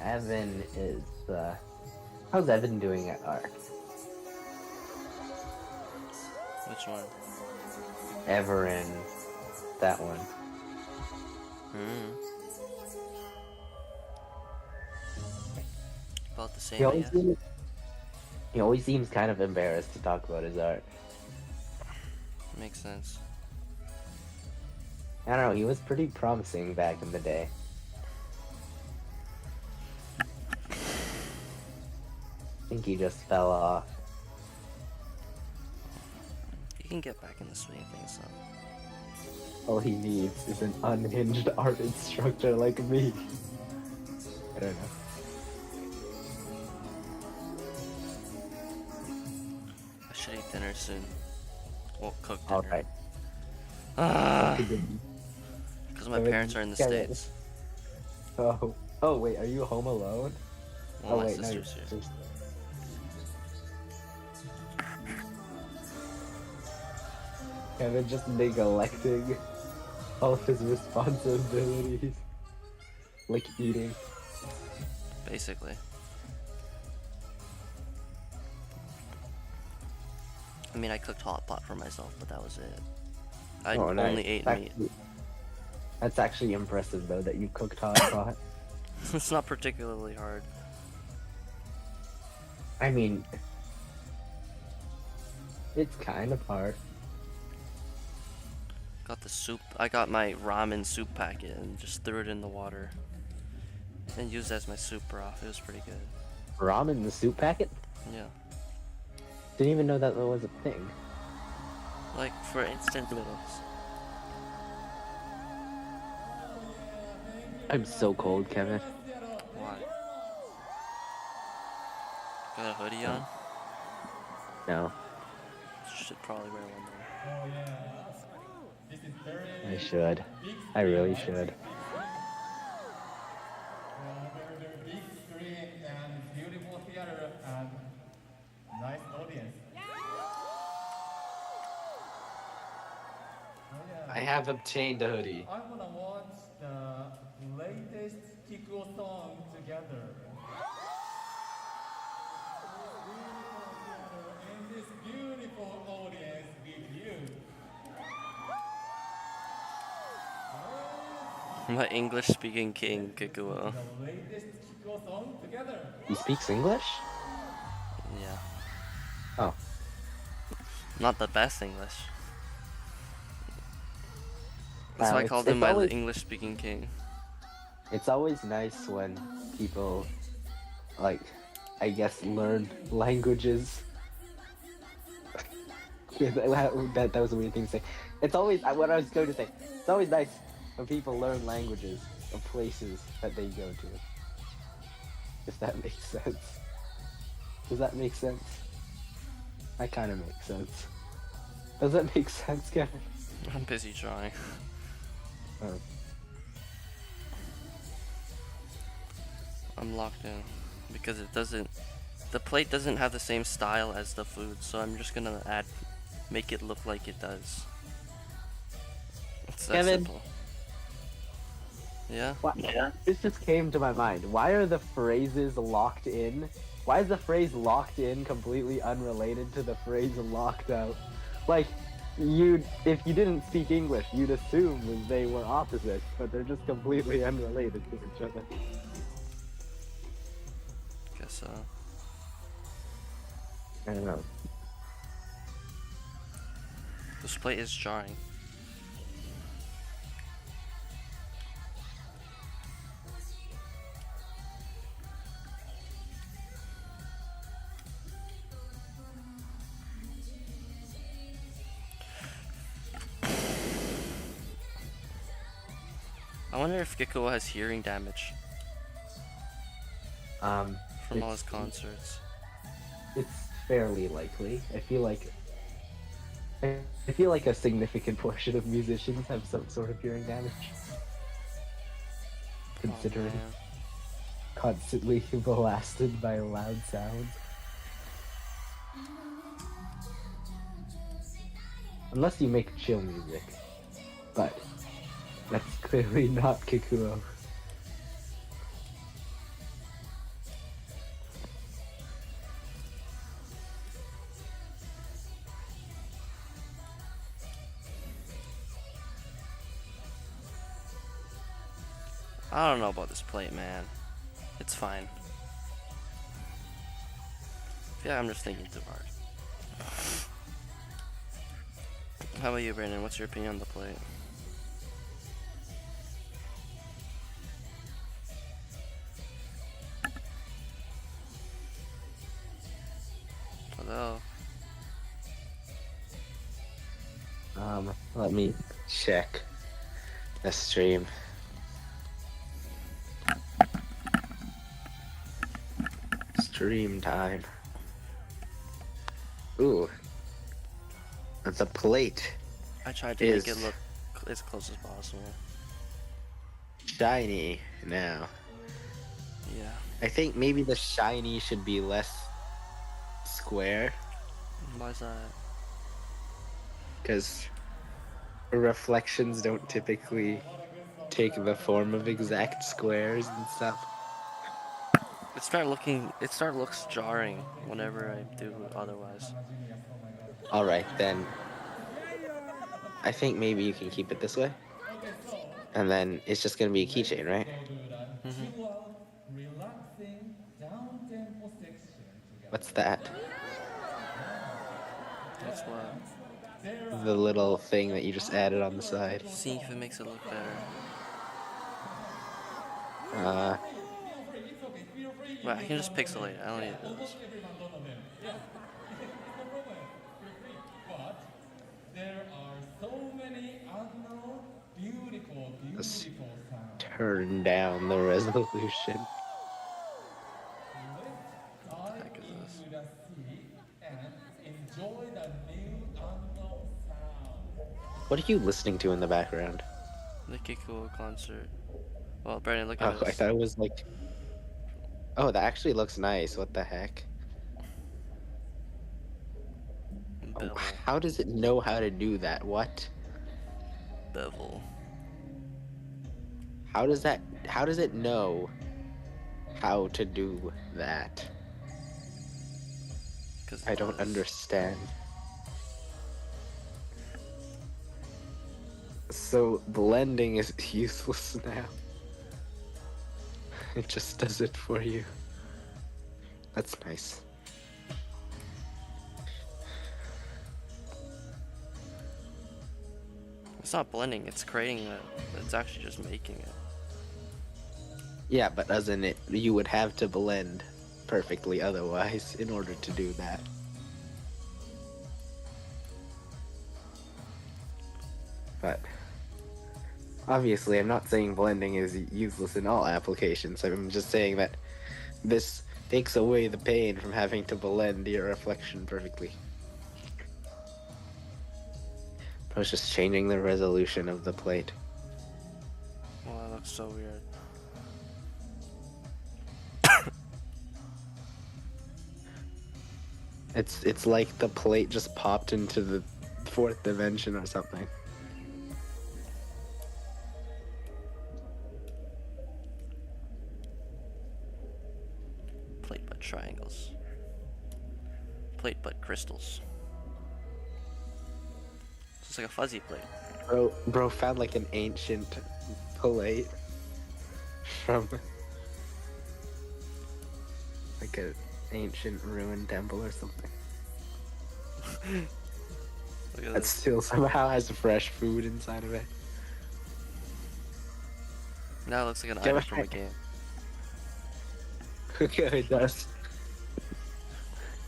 Evan is, how's Evan doing at art? Which one? Everin. That one. About the same, He I always, guess. he always seems kind of embarrassed to talk about his art. Makes sense. I don't know, he was pretty promising back in the day. I think he just fell off. You can get back in the swing of things, so. All he needs is an unhinged art instructor like me. I don't know. I should eat dinner soon. Well, cook dinner. Alright. Because my parents are in the States. Oh. Oh, wait, are you home alone? Well, Oh, my wait, no, sister's here. Kevin just neglecting all of his responsibilities. Like eating. Basically. I mean, I cooked hot pot for myself, but that was it. I Oh, nice. only ate meat. That's actually impressive, though, that you cooked hot pot. It's not particularly hard. I mean, it's kind of hard. Got the soup. I got my ramen soup packet and just threw it in the water. And used it as my soup broth. It was pretty good. Ramen in the soup packet? Yeah. Didn't even know that was a thing. Like, for instant noodles. I'm so cold, Kevin. Why? Got a hoodie on? No, Should probably wear one though. I should. I really should. Big screen and beautiful theater and nice audience. I have obtained a hoodie. I wanna watch the latest Kikuo song together. In this beautiful audience with you. My English speaking king, Kikuo. The latest Kikuo song together. He speaks English? Yeah. Oh. Not the best English. That's Wow, why I it's- called him it's my always- English speaking king. It's always nice when people, like, I guess, learn languages. that was a weird thing to say. It's always, what I was going to say, it's always nice when people learn languages of places that they go to. If that makes sense. Does that make sense? That kind of makes sense. Does that make sense, Kevin? I'm busy trying. Oh. I'm locked in. because it doesn't. The plate doesn't have the same style as the food, so I'm just gonna make it look like it does. It's that Kevin. simple. Yeah. This just came to my mind. Why are the phrases locked in? Why is the phrase locked in completely unrelated to the phrase locked out? Like, if you didn't speak English, you'd assume they were opposites, but they're just completely unrelated to each other. Guess so. I don't know. This plate is jarring. I wonder if Gekko has hearing damage from all his concerts. It's fairly likely. I feel like a significant portion of musicians have some sort of hearing damage. Considering constantly blasted by loud sounds. Unless you make chill music. But that's clearly not Kikuo. I don't know about this plate, man. It's fine. Yeah, I'm just thinking too hard. How about you, Brandon? What's your opinion on the plate? Hello? Let me check the stream. Stream time. Ooh. The plate I tried to make it look as close as possible. shiny now. Yeah. I think maybe the shiny should be less square, Why's that? because reflections don't typically take the form of exact squares and stuff. It looks jarring whenever I do otherwise. Alright, then I think maybe you can keep it this way. And then it's just gonna be a keychain, right? What's that? That's what. The little thing that you just added on the side. See if it makes it look better. Wait, I can just pixelate it. I don't need those. Just turn down the resolution. What the heck is this? What are you listening to in the background? The Kikuo concert. Well, Brandon, look at Oh, I this. thought it was like... Oh, that actually looks nice. What the heck? Bevel. How does it know how to do that? What? Bevel. How does it know how to do that? 'Cause it I don't does. understand. So blending is useless now. It just does it for you. That's nice. It's not blending, it's creating it. It's actually just making it. Yeah, but doesn't it? You would have to blend perfectly otherwise in order to do that. But obviously, I'm not saying blending is useless in all applications. I'm just saying that this takes away the pain from having to blend your reflection perfectly. I was just changing the resolution of the plate. Well, that looks so weird. It's like the plate just popped into the fourth dimension or something. Plate but triangles. Plate but crystals. It's like a fuzzy plate. Bro found like an ancient plate from like an ancient ruined temple or something. Look at That this. still somehow has fresh food inside of it. Now it looks like an Go item from a ahead. game. Okay, it does.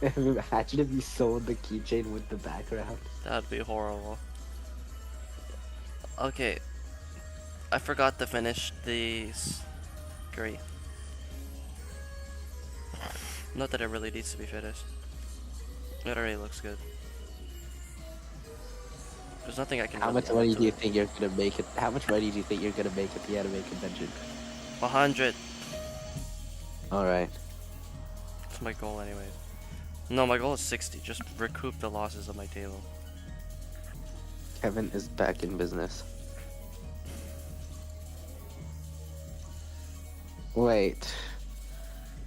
Imagine if you sold the keychain with the background. That'd be horrible. Okay. I forgot to finish these. Great. Not that it really needs to be finished. It already looks good. There's nothing I can How really much add money to do you it. think you're gonna make it? How much money do you think you're gonna make at the anime convention? 100. Alright. That's my goal anyway. No, my goal is 60. Just recoup the losses of my table. Kevin is back in business. Wait.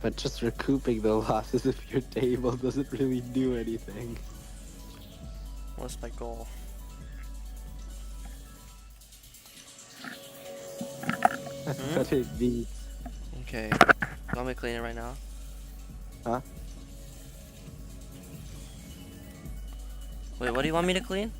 But just recouping the losses of your table doesn't really do anything. What's my goal? That's what it means. Okay. Want me to clean it right now? Huh? Wait, what do you want me to clean?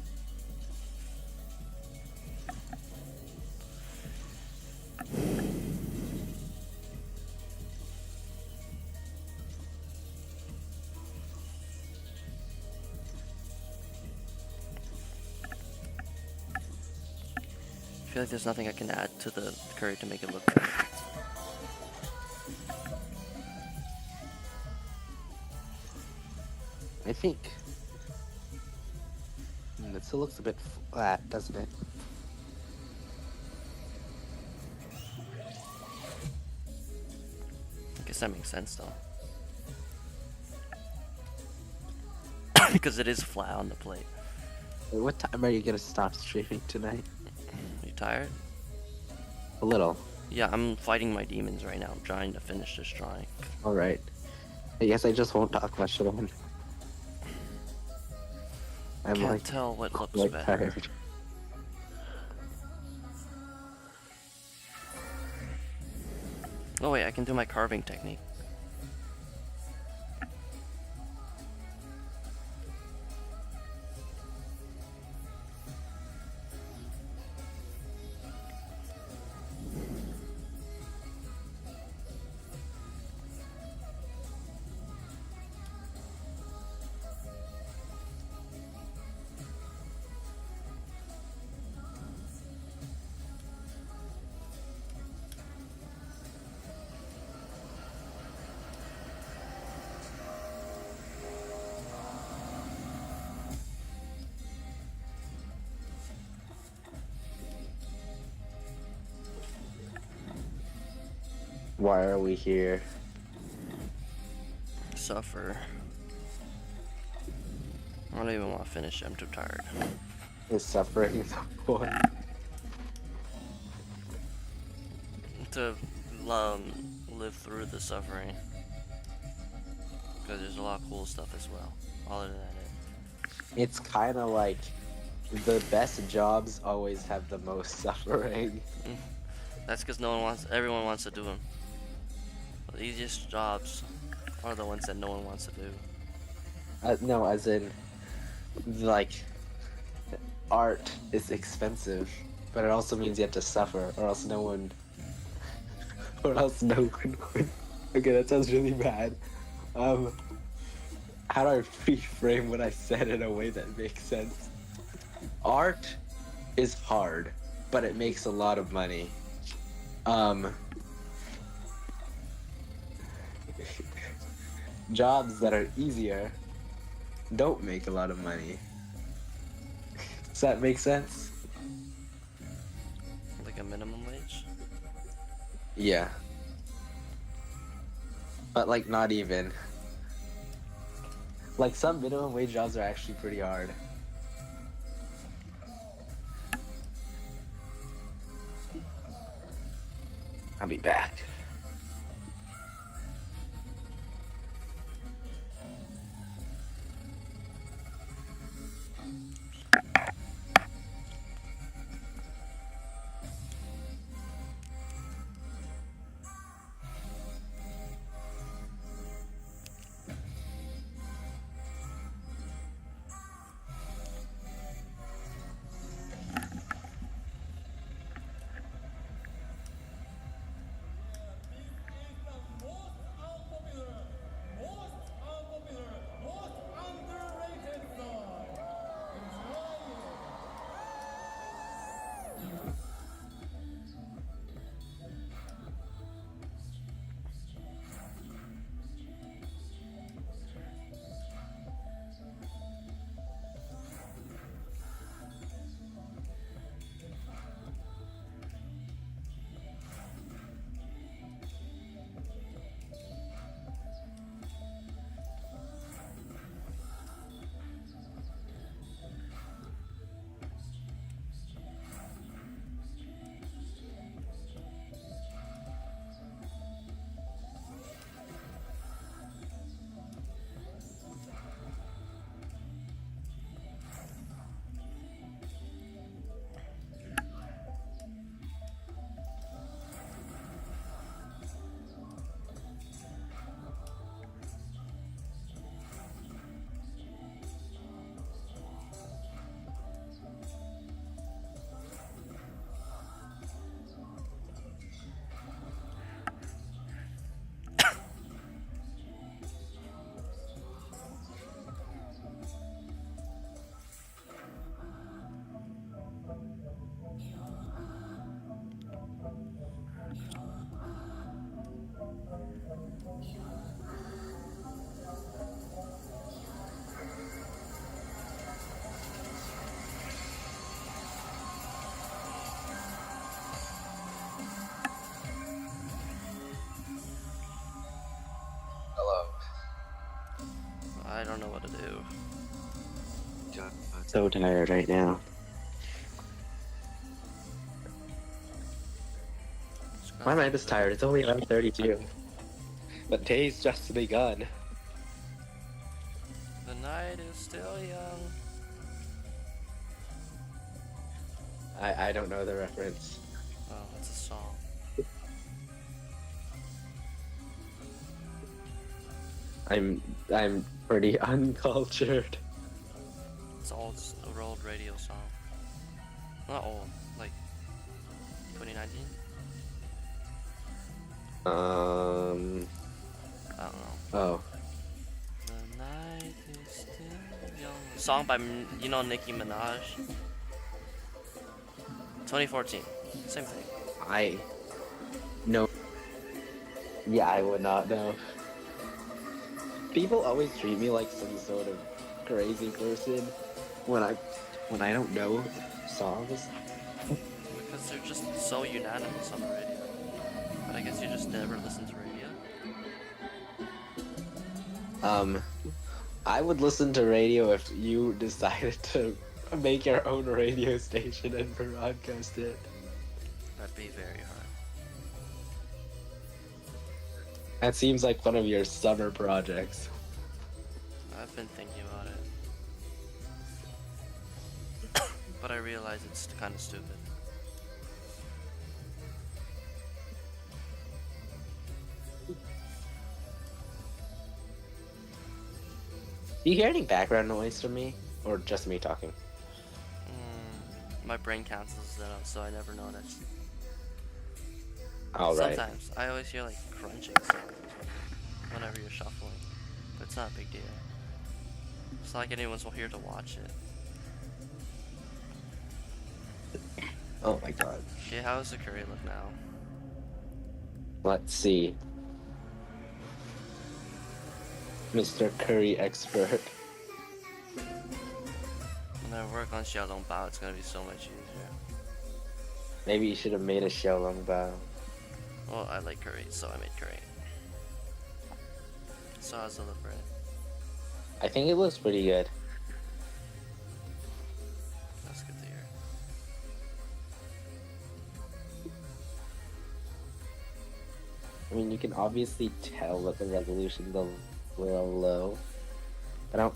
I feel like there's nothing I can add to the curry to make it look better. I think. It still looks a bit flat, doesn't it? I guess that makes sense though. Because it is flat on the plate. Wait, what time are you gonna stop streaming tonight? You tired? A little. Yeah, I'm fighting my demons right now. I'm trying to finish this drawing. Alright. I guess I just won't talk much then. I'm Can't like, tell what looks like better. tired. Oh wait, I can do my carving technique. Why are we here? Suffer. I don't even want to finish. I'm too tired. Is suffering the point? To live through the suffering. Because there's a lot of cool stuff as well. Other than that, It's kind of like the best jobs always have the most suffering. that's because everyone wants to do them. The easiest jobs are the ones that no one wants to do. No, as in, like, art is expensive, but it also means you have to suffer, or else no one would. Okay, that sounds really bad. How do I reframe what I said in a way that makes sense? Art is hard, but it makes a lot of money. Jobs that are easier don't make a lot of money. Does that make sense? Like a minimum wage? Yeah. But like not even. Like, some minimum wage jobs are actually pretty hard. I'll be back. Hello. I don't know what to do. I'm so tired right now. Why am I this tired? It's only 11:32. But day's just begun. The night is still young. I don't know the reference. Oh, it's a song. I'm pretty uncultured. It's old, an old radio song. Not old, like 2019. I don't know. Oh. The night is still young. Song by Nicki Minaj. 2014. Same thing. I know. Yeah, I would not know. People always treat me like some sort of crazy person when I don't know songs. Because they're just so unanimous on the radio. But I guess you just never listen to radio. I would listen to radio if you decided to make your own radio station and broadcast it. That'd be very hard. That seems like one of your summer projects. I've been thinking about it. But I realize it's kind of stupid. Do you hear any background noise from me? Or just me talking? My brain cancels it out, so I never notice. Alright. Sometimes. I always hear like crunching sounds whenever you're shuffling. But it's not a big deal. It's not like anyone's here to watch it. Oh my god. Okay, how does the curry look now? Let's see. Mr. Curry expert. When I work on Xiaolong Bao, it's gonna be so much easier. Maybe you should have made a xiaolong bao. Well, I like curry, so I made curry. So how's the bread? I think it looks pretty good. That's good to hear. I mean, you can obviously tell that the resolution's a little low. But I don't.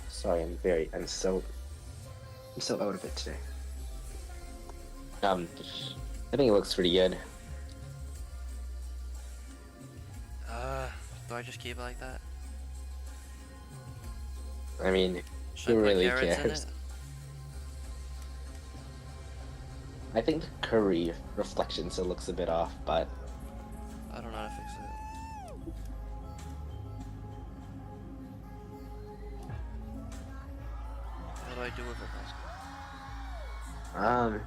Sorry, I'm so out of it today. I think it looks pretty good. Do I just keep it like that? I mean, Should I who put really carrots in cares? it? I think the curry reflection still looks a bit off, but I don't know how to fix it. What do I do with it then?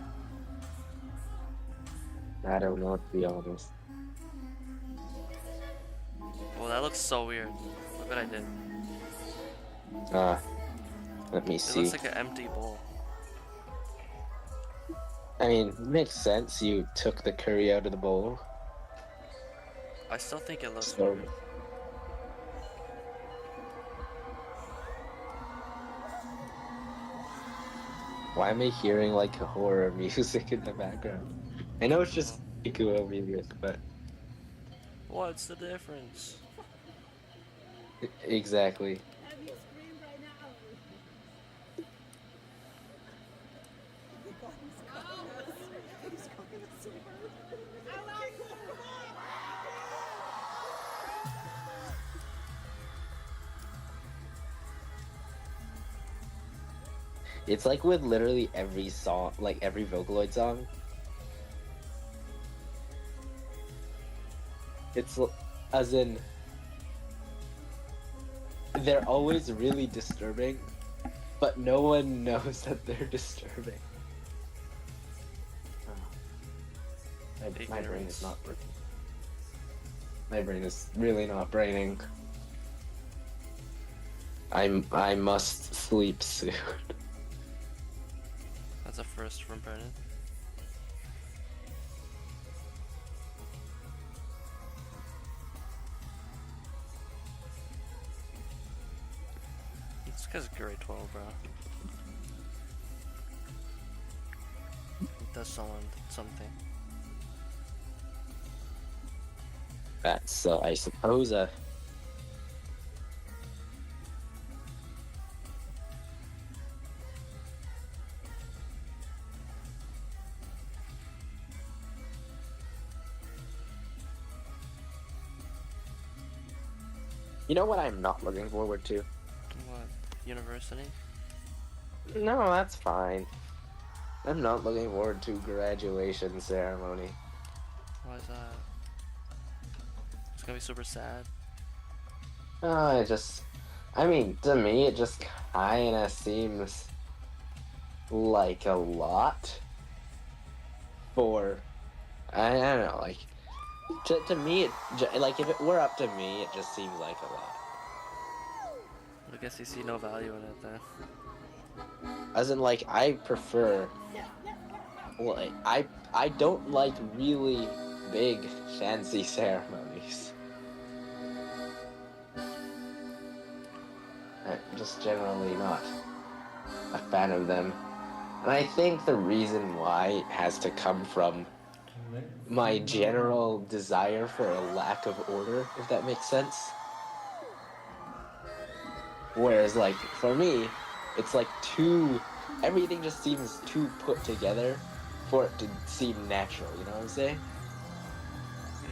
I don't know, to be honest. Well, that looks so weird. Look what I did. Let me It see. looks like an empty bowl. I mean, it makes sense. You took the curry out of the bowl. I still think it looks So, weird. why am I hearing like horror music in the background? I know it's just cool music, but What's the difference? exactly. It's like with literally every song, like every Vocaloid song. It's as in they're always really disturbing, but no one knows that they're disturbing. My brain is not working. My brain is really not braining. I must sleep soon. That's a first from Brennan. This guy's grade 12, bro. It does something. That's I suppose you know what I'm not looking forward to? What? University? No, that's fine. I'm not looking forward to graduation ceremony. Why is that? It's gonna be super sad. I mean, to me, it just kinda seems like a lot for, I don't know, like, to me, like, if it were up to me, it just seems like a lot. I guess you see no value in it then. As in, like, I prefer, like, I don't like really big, fancy ceremonies. I'm just generally not a fan of them. And I think the reason why has to come from my general desire for a lack of order, if that makes sense. Whereas, like, for me, it's like everything just seems too put together for it to seem natural, you know what I'm saying? Yeah.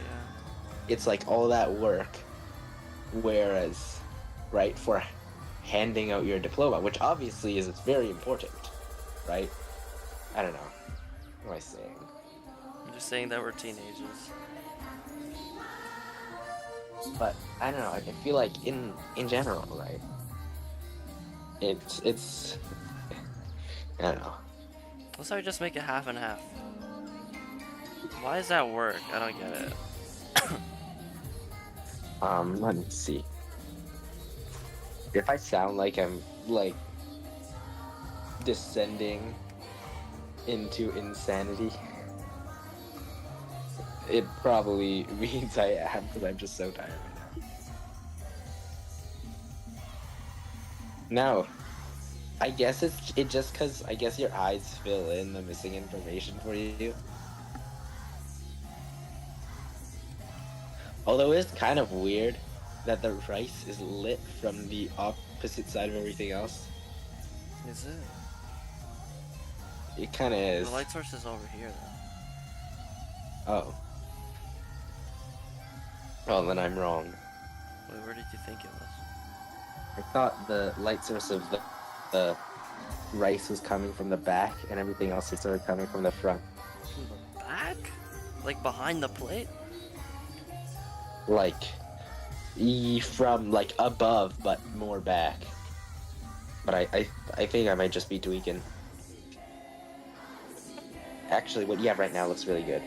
It's like all that work, whereas, right, for handing out your diploma, which obviously is very important, right? I don't know. What am I saying? I'm just saying that we're teenagers. But I don't know. I feel like in general, right? It's I don't know. Let's say we just make it half and half. Why does that work? I don't get it. Let me see. If I sound like I'm like descending into insanity, it probably means I am, because I'm just so tired right now. No. I guess it just because I guess your eyes fill in the missing information for you. Although it's kind of weird that the rice is lit from the opposite side of everything else. Is it? It kind of is. The light source is over here, though. Oh. Well, then I'm wrong. Wait, where did you think it was? I thought the light source of the rice was coming from the back, and everything else is sort of coming from the front. From the back? Like behind the plate? Like, from like above, but more back. But I think I might just be tweaking. Actually, what you have right now looks really good.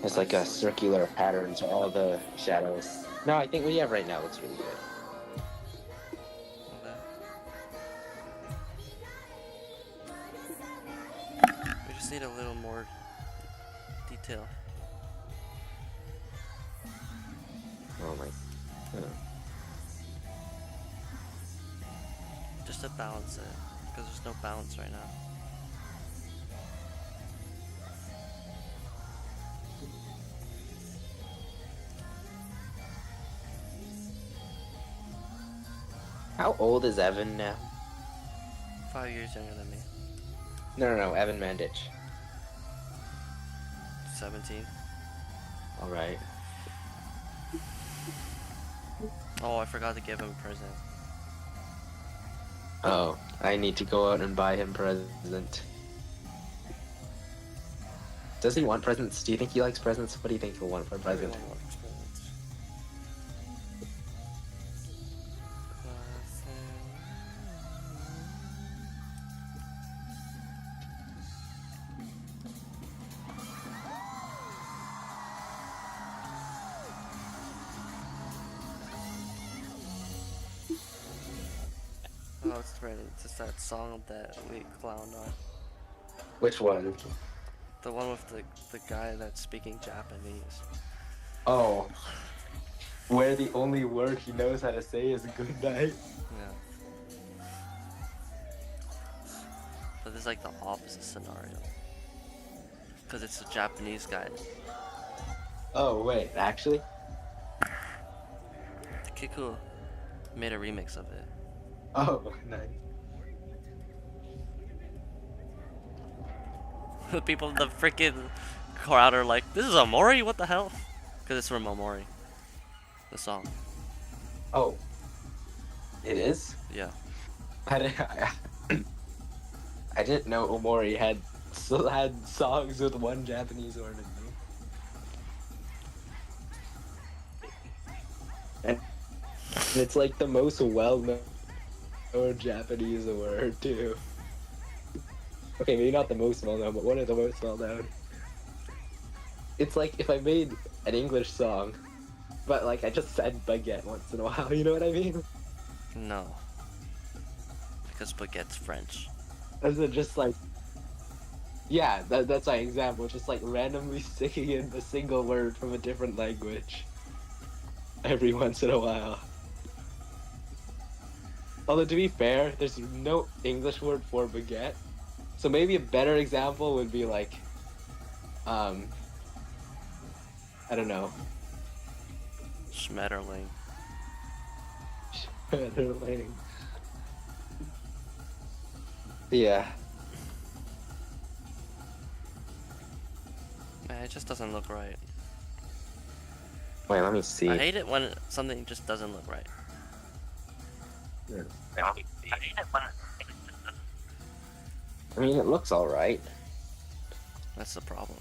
It's like a circular pattern to all the shadows. No, I think what you have right now looks really good. We just need a little more detail. Oh my. Oh. Just to balance it, because there's no balance right now. How old is Evan now? 5 years younger than me. No, Evan Mandich. 17. Alright. Oh, I forgot to give him a present. Oh, I need to go out and buy him present. Does he want presents? Do you think he likes presents? What do you think he'll want for a present? Everyone wants presents. Oh, it's right. It's just that song that we clowned on. Which one? The one with the guy that's speaking Japanese. Oh. Where the only word he knows how to say is good night. Yeah. But this is like the opposite scenario. Because it's a Japanese guy. Oh, wait, actually? Kiku made a remix of it. Oh, nice. The people, the freaking crowd are like, this is Omori? What the hell? Because it's from Omori. The song. Oh. It is? Yeah. I didn't know Omori had songs with one Japanese word in them. And it's like the most well-known Japanese word too. Okay, maybe not the most well-known, but one of the most well-known. It's like if I made an English song, but like I just said baguette once in a while, you know what I mean? No. Because baguette's French. Is it just like... Yeah, that's my example, just like randomly sticking in a single word from a different language. Every once in a while. Although to be fair, there's no English word for baguette. So maybe a better example would be like, I don't know. Schmetterling. Schmetterling. Yeah. Man, it just doesn't look right. Wait, let me see. I hate it when something just doesn't look right. I mean, it looks alright. That's the problem.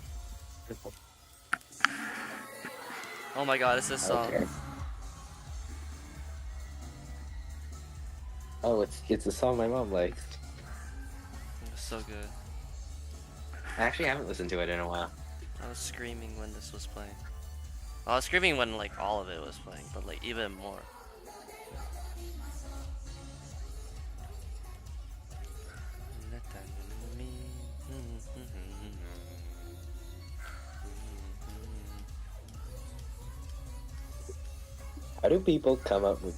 Oh my god, it's this song. Okay. Oh, it's a song my mom likes. It was so good. I actually haven't listened to it in a while. I was screaming when this was playing. I was screaming when like all of it was playing, but like even more. How do people come up with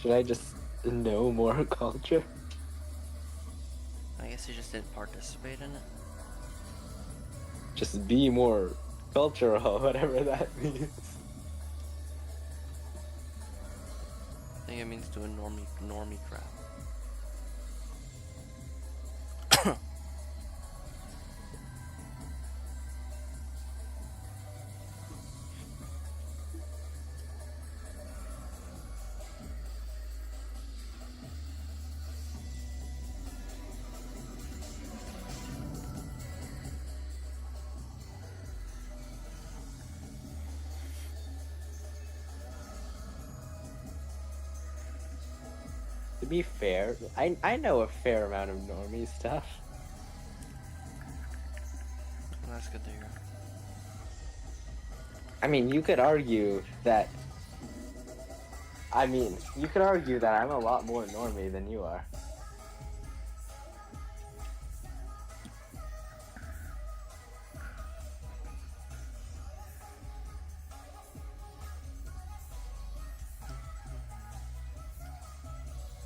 Should I just know more culture? I guess you just didn't participate in it. Just be more cultural, whatever that means. I think it means doing normie crap. To be fair, I know a fair amount of normie stuff. Well, that's good to hear. I mean, you could argue that. I'm a lot more normie than you are.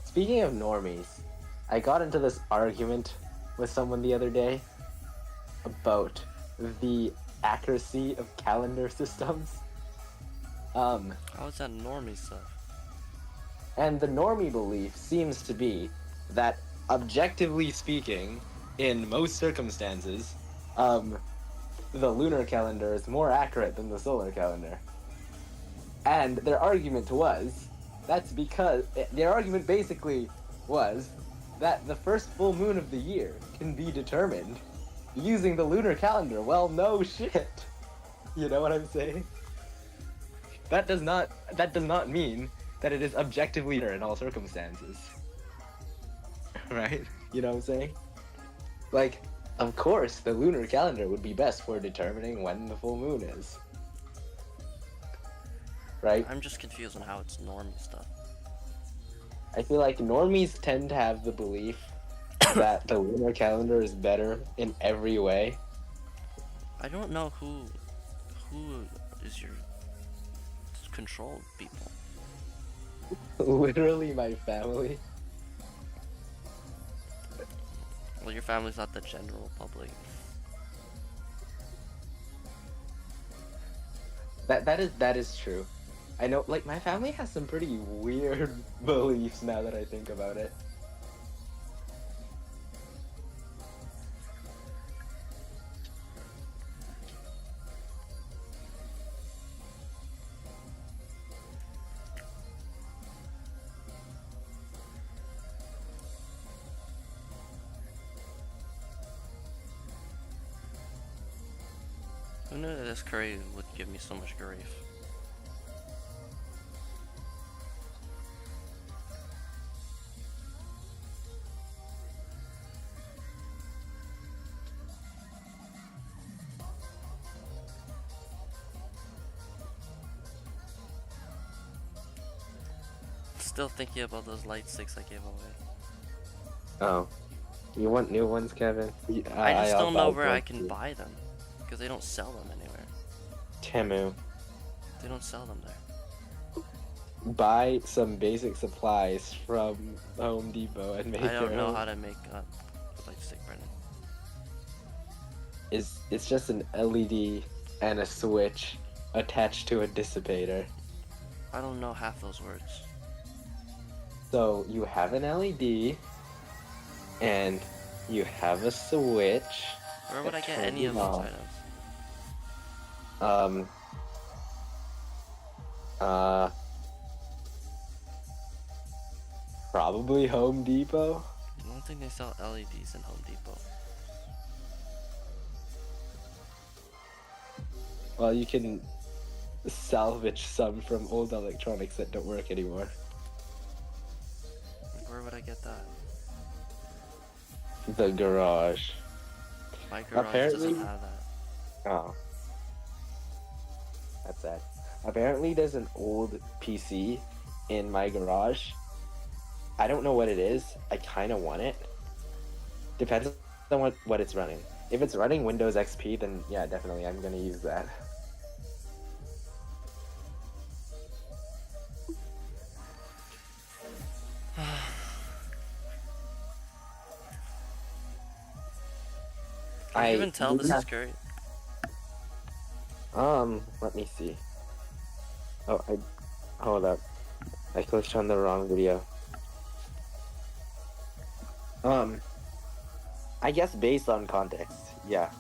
Speaking of normies, I got into this argument with someone the other day about the accuracy of calendar systems. How is that normie stuff? And the normie belief seems to be that, objectively speaking, in most circumstances, the lunar calendar is more accurate than the solar calendar. And their argument was, their argument basically was that the first full moon of the year can be determined using the lunar calendar. Well, no shit. You know what I'm saying? That does not mean that it is objectively better in all circumstances. Right? You know what I'm saying? Like, of course, the lunar calendar would be best for determining when the full moon is. Right? I'm just confused on how it's normie stuff. I feel like normies tend to have the belief that the lunar calendar is better in every way. I don't know who is your control people. Literally my family. Well, your family's not the general public. That is true. I know, like, my family has some pretty weird beliefs now that I think about it. Who knew that this curry would give me so much grief? Still thinking about those light sticks I gave away. Oh. You want new ones, Kevin? I just don't know where I can buy them. Because they don't sell them anywhere. Temu. They don't sell them there. Buy some basic supplies from Home Depot and make I don't your know own. how to make a light stick, Brendan. It's just an LED and a switch attached to a dissipator. I don't know half those words. So you have an LED and you have a switch. Where would I get turns any of it those off. items? Probably Home Depot. I don't think they sell LEDs in Home Depot. Well, you can salvage some from old electronics that don't work anymore. Like, where would I get that? The garage. My garage Apparently- doesn't have that. Oh. That's sad. Apparently there's an old PC in my garage. I don't know what it is. I kind of want it. Depends on what it's running. If it's running Windows XP, then yeah, definitely I'm going to use that. Can you even tell this is curry? Let me see. Oh, hold up. I clicked on the wrong video. I guess based on context, yeah.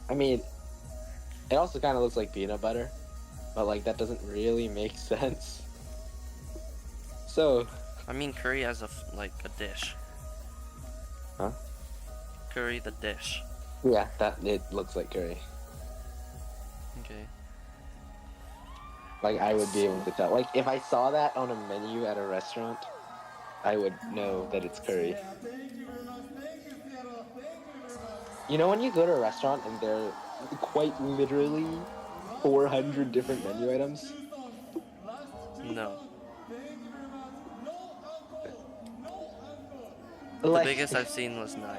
I mean, it also kind of looks like peanut butter, but like that doesn't really make sense. So, I mean curry as like a dish. huh? Curry the dish. Yeah, it looks like curry. Okay. Like I would be able to tell. Like if I saw that on a menu at a restaurant, I would know that it's curry. You know when you go to a restaurant and there are quite literally 400 different menu items? No. The Like, biggest I've seen was 90.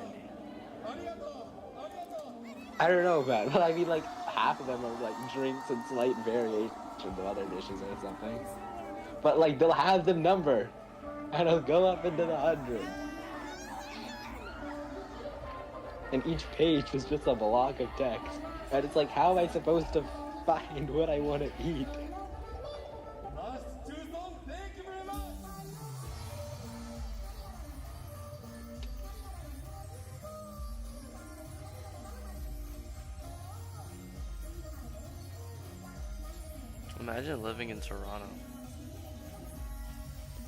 I don't know, man, but I mean like half of them are like drinks and slight variations of other dishes or something. But like they'll have them numbered and it'll go up into the hundreds. And each page is just a block of text. And it's like, how am I supposed to find what I want to eat? Imagine living in Toronto.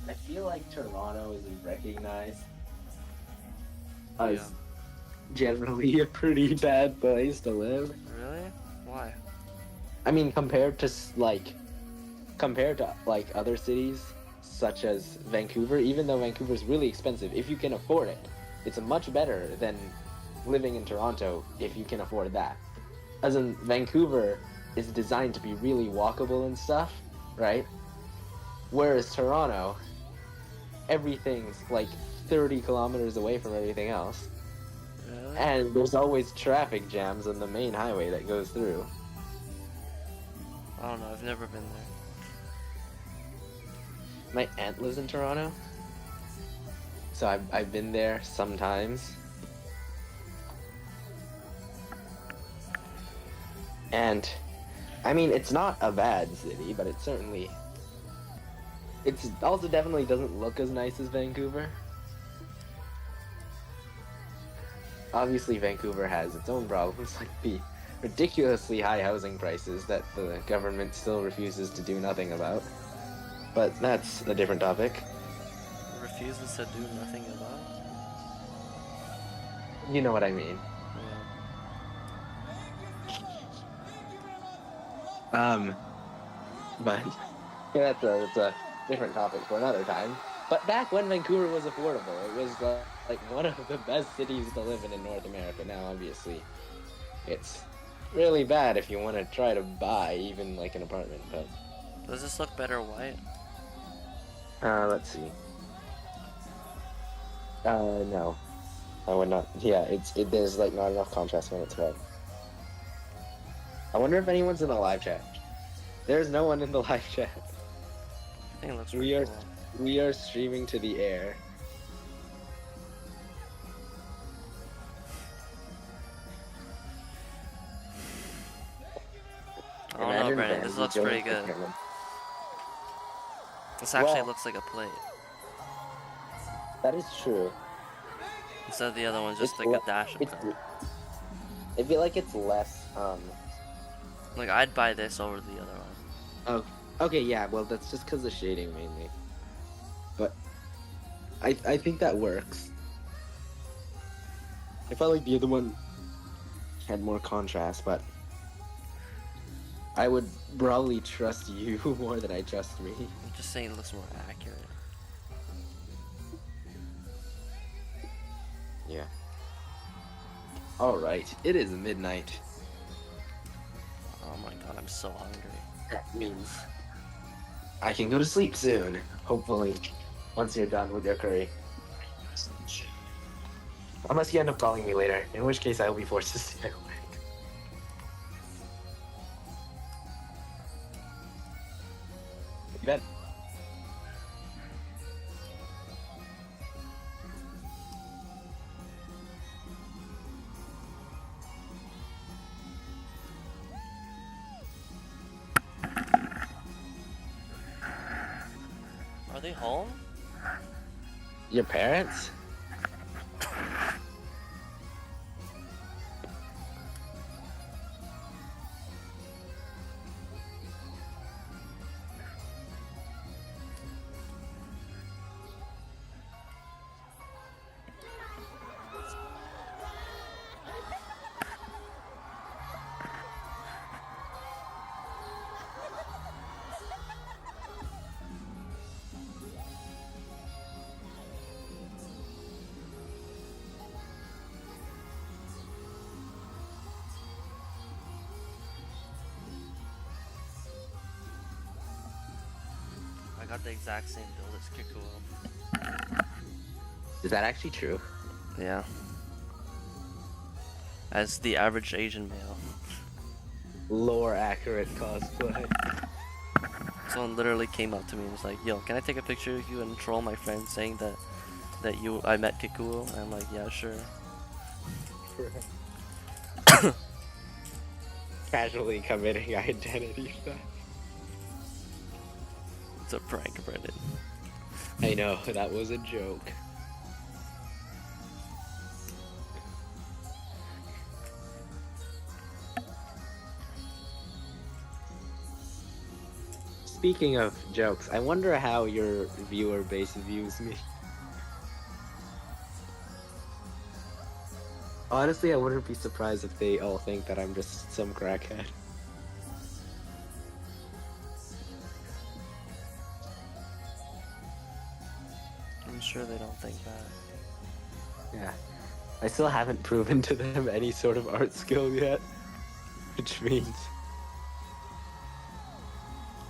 I feel like Toronto is recognized Yeah. as generally a pretty bad place to live. Really? Why? I mean, compared to like other cities such as Vancouver, even though Vancouver is really expensive, if you can afford it, it's much better than living in Toronto if you can afford that. As in, Vancouver is designed to be really walkable and stuff, right? Whereas Toronto, everything's like 30 kilometers away from everything else. Really? And there's always traffic jams on the main highway that goes through. I don't know, I've never been there. My aunt lives in Toronto, so I've been there sometimes. And, I mean, it's not a bad city, but it's also definitely doesn't look as nice as Vancouver. Obviously, Vancouver has its own problems, like the ridiculously high housing prices that the government still refuses to do nothing about. But that's a different topic. Refuses to do nothing about? You know what I mean. Yeah. But yeah, that's a different topic for another time. But back when Vancouver was affordable, it was like one of the best cities to live in North America. Now, obviously, it's really bad if you want to try to buy even like an apartment. But Does this look better white? let's see. No, I would not. Yeah, there's like not enough contrast when it's white. I wonder if anyone's in the live chat. There's no one in the live chat. I think it looks pretty cool. We are streaming to the air. I don't know, Brandon. This looks pretty good. This actually looks like a plate. That is true. Instead of the other one's just like a dash of color. I feel like it's less, Like, I'd buy this over the other one. Oh, okay, yeah, well, that's just because of shading, mainly. But I think that works. I felt like the other one had more contrast, but I would probably trust you more than I trust me. I'm just saying it looks more accurate. Yeah. Alright, it is midnight. Oh my god, I'm so hungry. That means I can go to sleep soon, hopefully, once you're done with your curry. Unless you end up calling me later, in which case I will be forced to stay awake. Bet. Are they home? Your parents? I got the exact same build as Kikuo. Is that actually true? Yeah. As the average Asian male. Lore accurate cosplay. Someone literally came up to me and was like, "Yo, can I take a picture of you and troll my friend saying that I met Kikuo?" And I'm like, "Yeah, sure." Casually committing identity theft. It's a prank, Brendan. I know, that was a joke. Speaking of jokes, I wonder how your viewer base views me. Honestly, I wouldn't be surprised if they all think that I'm just some crackhead. I'm sure they don't think that. Yeah. I still haven't proven to them any sort of art skill yet. Which means...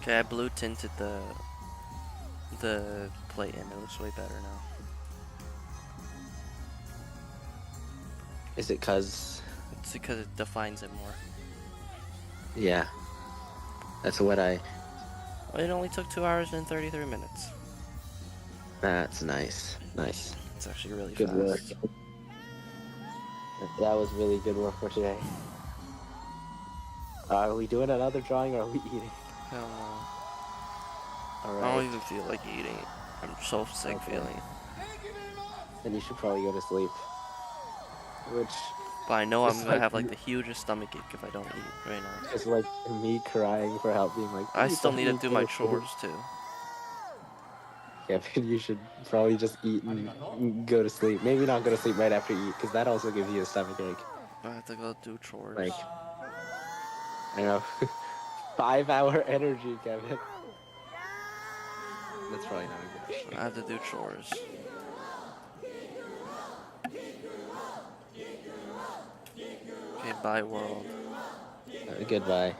Okay, I blue tinted the plate and it looks way better now. Is it cause... It's because it defines it more. Yeah. That's what I... Well, it only took 2 hours and 33 minutes. That's nice. Nice. It's actually really Good fast. work. That was really good work for today. Are we doing another drawing or are we eating? Hell no. I Alright. don't even feel like eating. I'm so sick feeling. Then you should probably go to sleep. Which But I know I'm It's gonna like- have like the hugest stomach ache if I don't eat right now. is like me crying for help, being like, I "Please still help need to me do go my to sleep." chores too. Yeah, but you should probably just eat and go to sleep. Maybe not go to sleep right after you eat, because that also gives you a stomach ache. I have to go do chores. Like, I know, 5-hour energy, Kevin. That's probably not a good idea. I have to do chores. Okay, bye world. Goodbye.